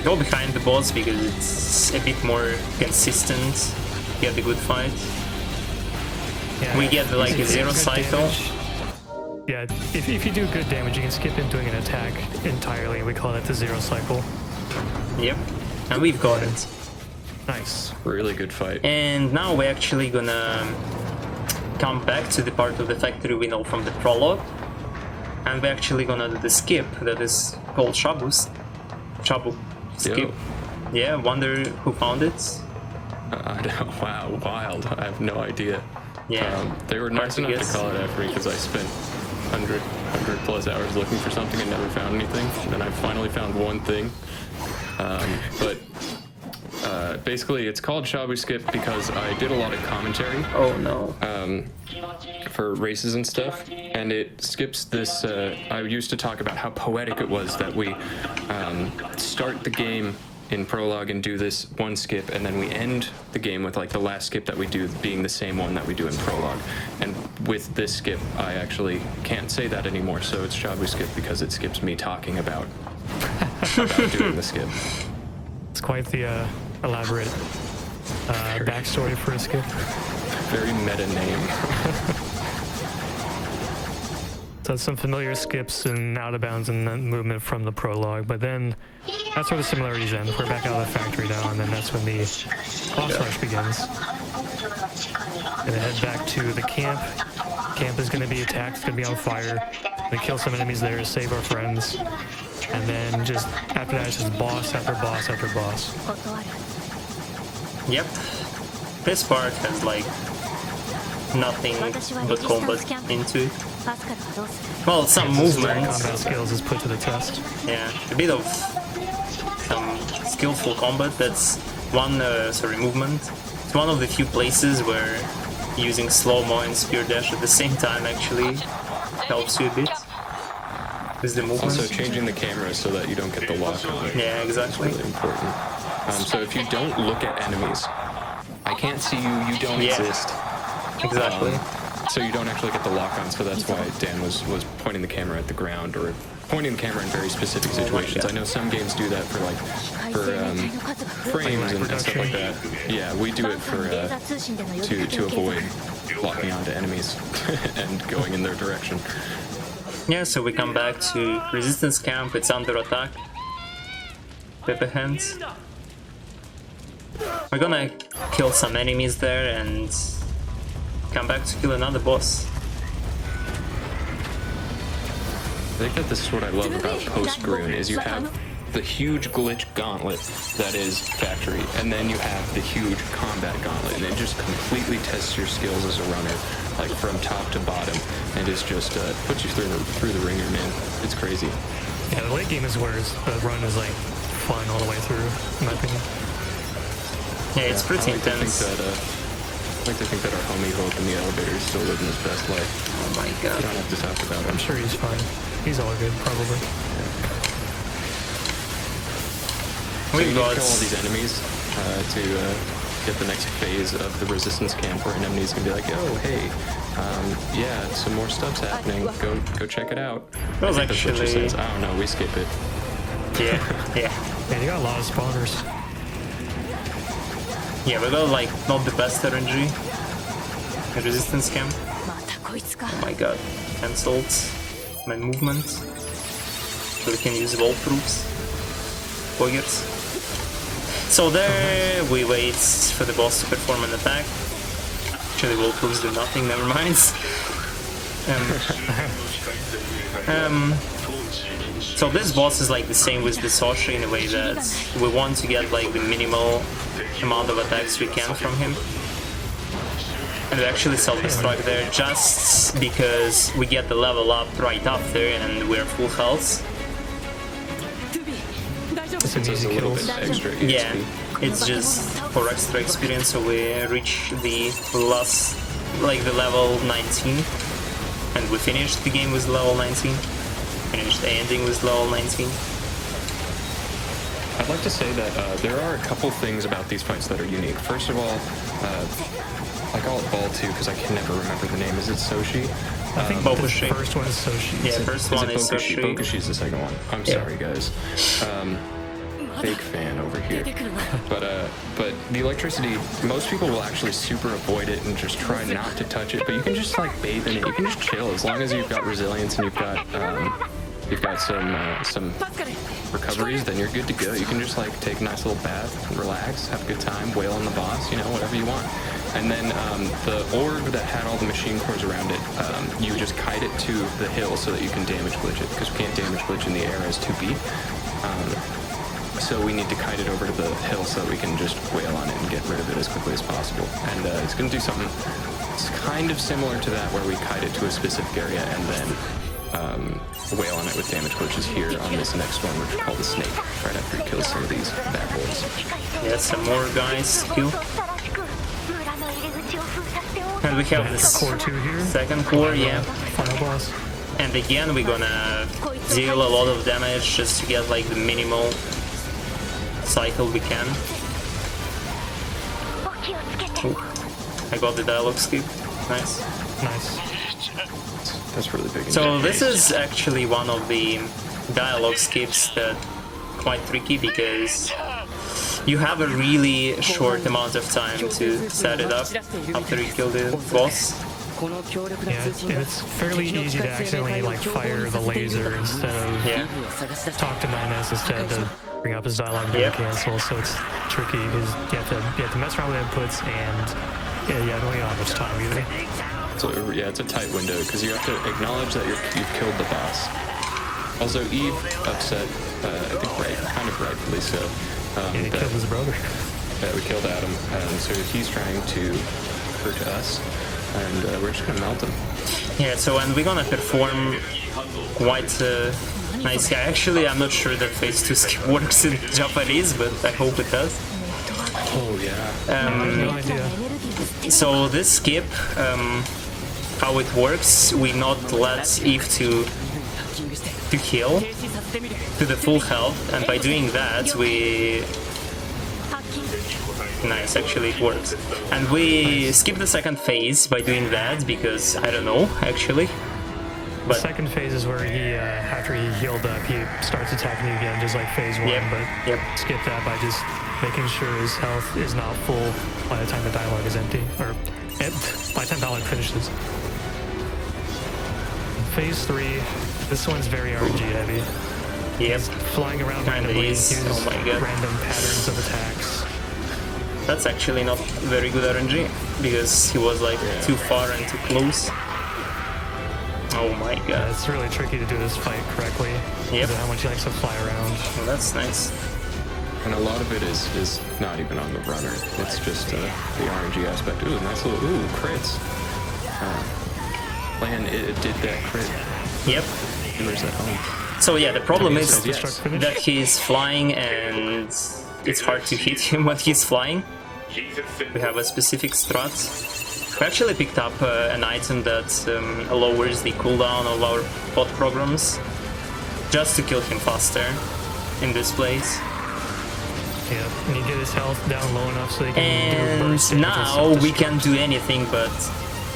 Go behind the boss because it's a bit more consistent. Get a good fight. Yeah, We get like if a you do zero good cycle. damage- Yeah, if you do good damage, you can skip in doing an attack entirely. We call that the zero cycle. Yep. And we've got it. Nice. Really good fight. And now we're actually gonna come back to the part of the factory we know from the prologue. And we're actually gonna do the skip that is called Shabu skip. Yo. Yeah, wonder who found it. I know, wow, wild. I have no idea. Yeah. They were Hard nice to enough guess. to call it after me because I spent 100 plus hours looking for something and never found anything. And then I finally found one thing. Basically, it's called Shabu Skip because I did a lot of commentary Oh no. for races and stuff, and it skips this. I used to talk about how poetic it was that we start the game in prologue and do this one skip, and then we end the game with like the last skip that we do being the same one that we do in prologue. And with this skip, I actually can't say that anymore, so it's Shabu Skip because it skips me talking about doing the skip. It's quite the elaborate backstory for a skip. Very meta name. So some familiar skips and out of bounds and then movement from the prologue, but then that's where the similarities end. We're back out of the factory now, and then that's when the boss rush begins. And then head back to the camp. Camp is going to be attacked, it's going to be on fire. We kill some enemies there, save our friends. And then just after that, it's just boss after boss after boss. Yep. This part has like nothing but combat into it. Well, some movements. Combat skills is put to the test. Yeah, a bit of some skillful combat. That's one, movement. It's one of the few places where using slow-mo and spear dash at the same time actually helps you a bit with the movement. Also, changing the camera so that you don't get the lock on it. Yeah, exactly. It's really important. So if you don't look at enemies, I can't see you, you don't exist. Exactly. So you don't actually get the lock on, so that's why Dan was pointing the camera at the ground, or pointing the camera in very specific situations. I know some games do that for frames and stuff like that. Yeah, we do it for to avoid locking onto enemies and going in their direction. Yeah, so we come back to resistance camp. It's under attack. Pepper hands. We're gonna kill some enemies there and come back to kill another boss. I think that this is what I love about post-Grune, is you have the huge glitch gauntlet that is factory, and then you have the huge combat gauntlet, and it just completely tests your skills as a runner, like from top to bottom, and it's just puts you through the ringer, man. It's crazy. Yeah, the late game is where the run is like fun all the way through, in my opinion. Yeah, it's pretty intense. I like to think that our homie Hope in the elevator is still living his best life. Oh my god. You don't have to talk about him. I'm sure he's fine. He's all good, probably. So you need to kill all these enemies to get the next phase of the resistance camp, where an enemy's gonna be like, "Oh, hey, yeah, some more stuff's happening. Go check it out." That was that's what she actually... says. I don't know. We skip it. Yeah, yeah. Yeah, you got a lot of spawners. Yeah, we got like not the best RNG. The resistance camp. Oh my god. Cancelled my movement. So we can use wall proofs. Poggers. So there we wait for the boss to perform an attack. Actually, wall proofs do nothing, never mind. So this boss is like the same with the Soshi in a way that we want to get like the minimal amount of attacks we can from him. And we actually self-destruct there just because we get the level up right after and we're full health. It's a little bit extra EXP. Yeah, it's just for extra experience, so we reach the last, like the level 19. And we finished the game with level 19. Finished the ending with level 19. I'd like to say that there are a couple things about these fights that are unique. First of all, I call it Ball 2 because I can never remember the name. Is it Soshi? I think the first one is Soshi. Yeah, first one is Bokushi? Soshi. Bokushi's the second one. I'm sorry, guys. Big fan over here. But the electricity, most people will actually super avoid it and just try not to touch it. But you can just like bathe in it. You can just chill as long as you've got resilience and you've got some recoveries. Then you're good to go. You can just like take a nice little bath, relax, have a good time, wail on the boss, you know, whatever you want. And then the orb that had all the machine cores around it, you just kite it to the hill so that you can damage glitch it, because we can't damage glitch in the air as 2B. So we need to kite it over to the hill so that we can just wail on it and get rid of it as quickly as possible. And it's going to do something kind of similar to that, where we kite it to a specific area and then wail on it with damage glitches here on this next one, which we call the snake, right after he kills some of these bad boys. Yeah, some more guys kill. And we have this core 2 here. second core, yeah. Final boss. And again, we're gonna deal a lot of damage just to get like the minimal cycle we can. Oh, I got the dialogue skip. Nice. Nice. That's really big. So this is actually one of the dialogue skips that quite tricky, because you have a really short amount of time to set it up after you kill the boss. Yeah, it's fairly easy to accidentally like fire the laser instead of talk to 9S instead to bring up his dialogue and cancel. So it's tricky because you have to mess around with inputs, and you don't have much time either. So yeah, it's a tight window because you have to acknowledge that you've killed the boss. Also, Eve upset, I think kind of rightfully so. He killed his brother. Yeah, we killed Adam, so he's trying to hurt us. and we're just gonna melt them. Yeah, so and we're gonna perform quite nice. Yeah, actually, I'm not sure that phase 2 skip works in Japanese, but I hope it does. Oh yeah. No idea. So this skip, how it works, we not let Eve to heal to the full health, and by doing that we... Nice, actually it works. And we skip the second phase by doing that, because I don't know, actually. The second phase is where he, after he healed up, he starts attacking you again, just like phase 1, but skip that by just making sure his health is not full by the time the dialogue is empty, or by the time dialogue finishes. Phase 3, this one's very RNG heavy. Yep. Flying around randomly, uses oh my god, random patterns of attacks. That's actually not very good RNG, because he was like too far and too close. Oh my god. Yeah, it's really tricky to do this fight correctly. Yep. How much he likes to fly around. Well, that's nice. And a lot of it is not even on the runner. It's just the RNG aspect. Ooh, nice little, ooh, crits. Man, it did that crit. Yep. Where's that home? So yeah, the problem is yes. that he's flying and it's hard to hit him when he's flying. We have a specific strat. We actually picked up an item that lowers the cooldown of our bot programs just to kill him faster in this place. Yeah, and you get his health down low enough so they can do a And burst now we can't do anything but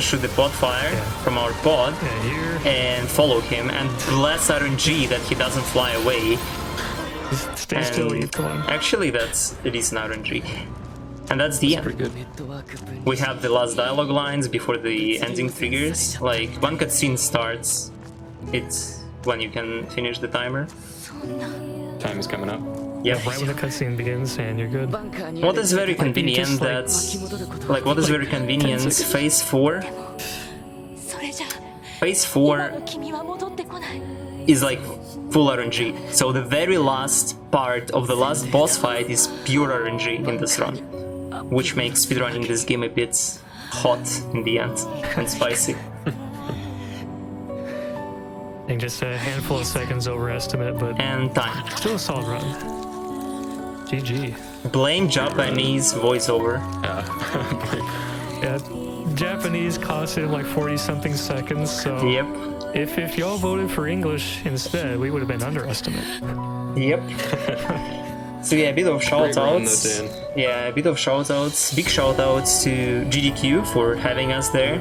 shoot the bot fire from our bot and follow him, and less RNG that he doesn't fly away. Stay still, Eve, come on. Actually, it is an RNG. And that's the end. Pretty good. We have the last dialogue lines before the ending triggers. Like, one cutscene starts, it's when you can finish the timer. Time is coming up. Yep. Right when the cutscene begins, and you're good. What is very convenient phase 4 is like full RNG. So the very last part of the last boss fight is pure RNG in this run, which makes speedrunning this game a bit hot in the end and spicy. I think just a handful of seconds overestimate, but And time. still a solid run. GG. Blame Japanese voiceover. Yeah, Japanese cost him like 40-something seconds, so Yep. if y'all voted for English instead, we would have been underestimate. Yep. So yeah, a bit of Great run, shoutouts. though, Dan. Yeah, a bit of shoutouts. Big shoutouts to GDQ for having us there.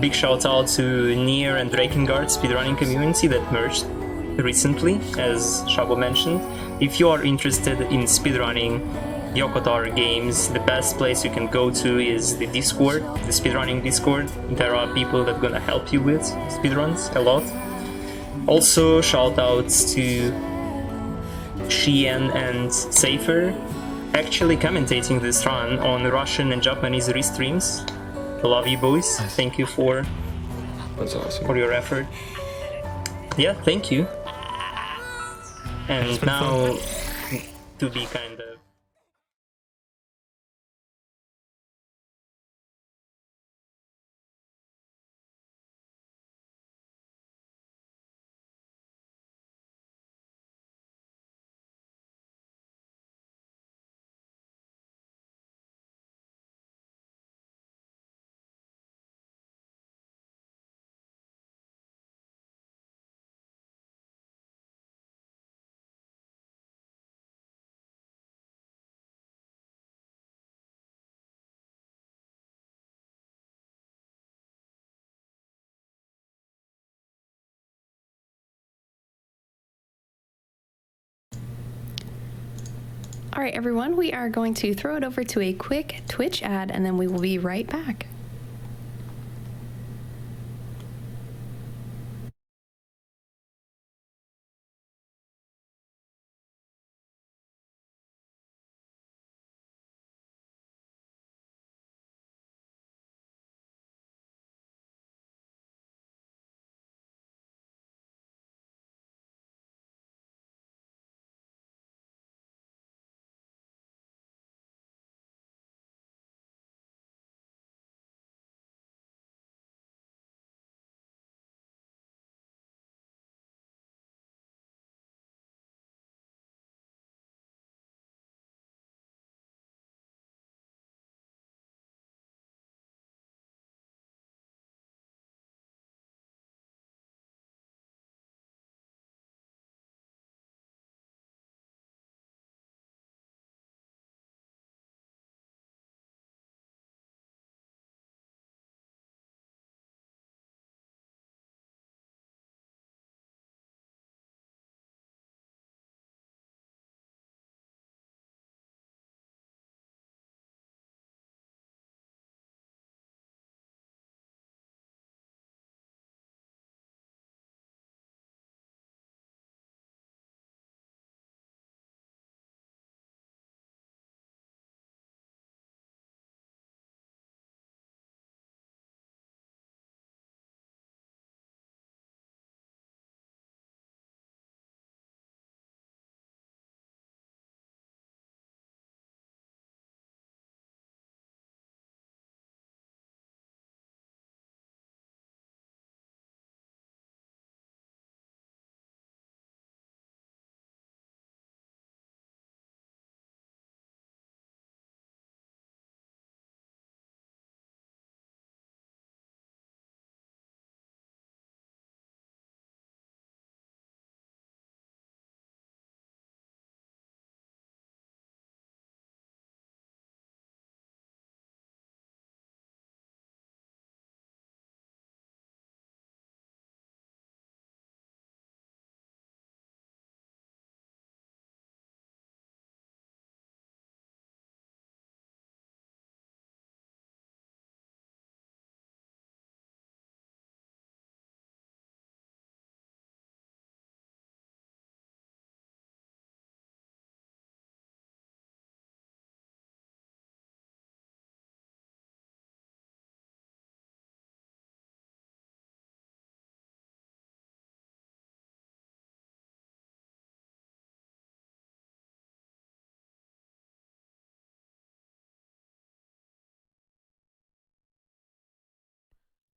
Big shoutout to NieR and Drakengard speedrunning community that merged recently, as Shabu mentioned. If you are interested in speedrunning Yokotaro games, the best place you can go to is the Discord, the speedrunning Discord. There are people that are gonna help you with speedruns a lot. Also, shoutouts to Shien and Safer, actually commentating this run on Russian and Japanese restreams. Love you boys. Thank you for That's awesome. your effort. Yeah, thank you. And now to be kind of All right, everyone, we are going to throw it over to a quick Twitch ad, and then we will be right back.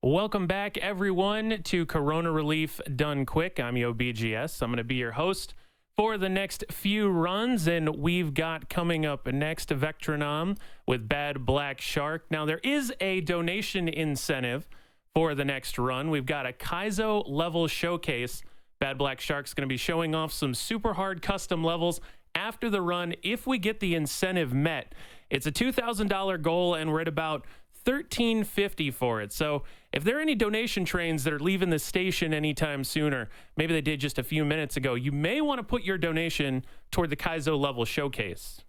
Welcome back, everyone, to Corona Relief Done Quick. I'm YoBGS. I'm going to be your host for the next few runs, and we've got coming up next Vectronom with Bad Black Shark. Now, there is a donation incentive for the next run. We've got a Kaizo level showcase. Bad Black Shark's going to be showing off some super hard custom levels after the run if we get the incentive met. It's a $2,000 goal, and we're at about $1,350 for it. So if there are any donation trains that are leaving the station anytime sooner, maybe they did just a few minutes ago, you may want to put your donation toward the Kaizo level showcase.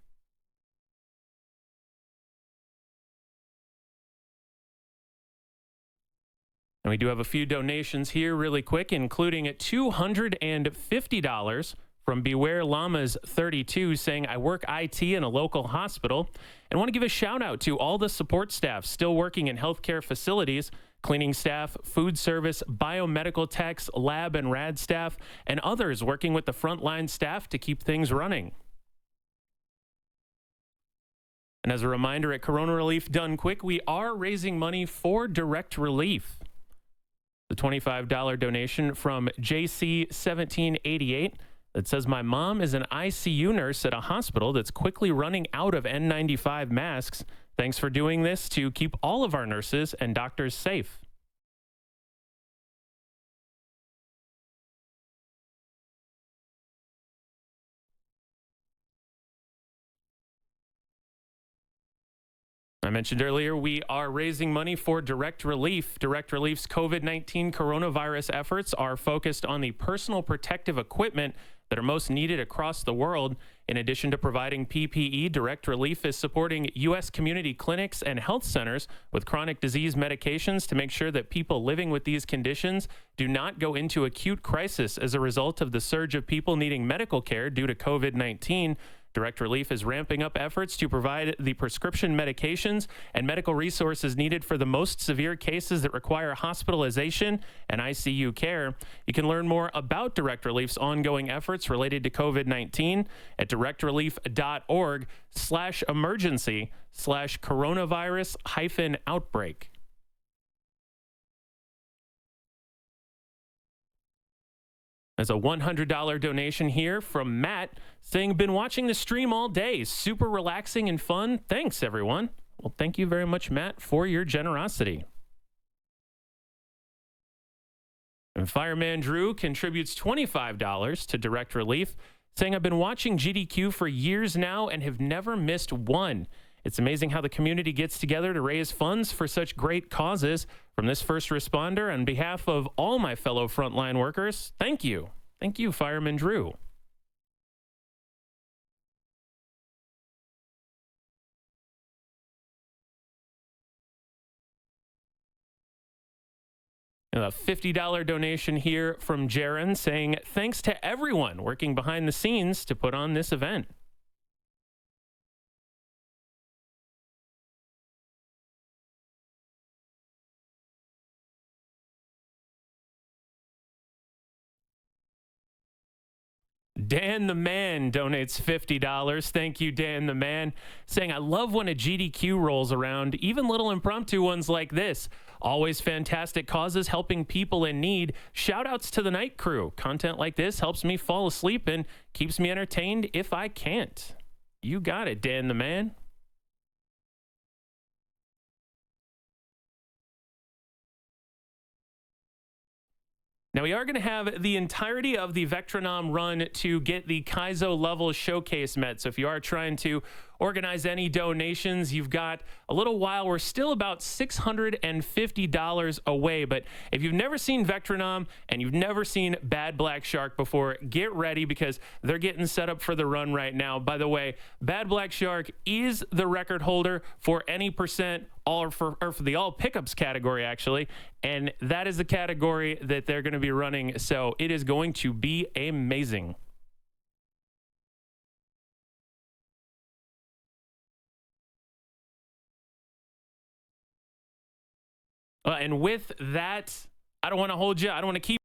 And we do have a few donations here really quick, including at $250 from Beware Llamas 32 saying, I work IT in a local hospital and want to give a shout out to all the support staff still working in healthcare facilities, cleaning staff, food service, biomedical techs, lab and rad staff, and others working with the frontline staff to keep things running. And as a reminder, at Corona Relief Done Quick, we are raising money for direct relief. The $25 donation from JC1788 that says, my mom is an ICU nurse at a hospital that's quickly running out of N95 masks. Thanks for doing this to keep all of our nurses and doctors safe. I mentioned earlier, we are raising money for Direct Relief. Direct Relief's COVID-19 coronavirus efforts are focused on the personal protective equipment that are most needed across the world. In addition to providing PPE, Direct Relief is supporting U.S. community clinics and health centers with chronic disease medications to make sure that people living with these conditions do not go into acute crisis as a result of the surge of people needing medical care due to COVID-19. Direct Relief is ramping up efforts to provide the prescription medications and medical resources needed for the most severe cases that require hospitalization and ICU care. You can learn more about Direct Relief's ongoing efforts related to COVID-19 at directrelief.org/emergency/coronavirus-outbreak. There's a $100 donation here from Matt saying, been watching the stream all day. Super relaxing and fun. Thanks, everyone. Well, thank you very much, Matt, for your generosity. And Fireman Drew contributes $25 to Direct Relief, saying, I've been watching GDQ for years now and have never missed one. It's amazing how the community gets together to raise funds for such great causes. From this first responder, on behalf of all my fellow frontline workers, thank you. Thank you, Fireman Drew. And a $50 donation here from Jaron saying, thanks to everyone working behind the scenes to put on this event. Dan the Man donates $50. Thank you, Dan the Man, saying, I love when a GDQ rolls around, even little impromptu ones like this. Always fantastic causes helping people in need. Shout outs to the night crew. Content like this helps me fall asleep and keeps me entertained if I can't. You got it, Dan the Man. Now, we are going to have the entirety of the Vectronom run to get the Kaizo level showcase met. So if you are trying to organize any donations, you've got a little while. We're still about $650 away. But if you've never seen Vectronom and you've never seen Bad Black Shark before, get ready because they're getting set up for the run right now. By the way, Bad Black Shark is the record holder for any percent for the all pickups category, actually. And that is the category that they're going to be running. So it is going to be amazing. And with that, I don't want to hold you. I don't want to keep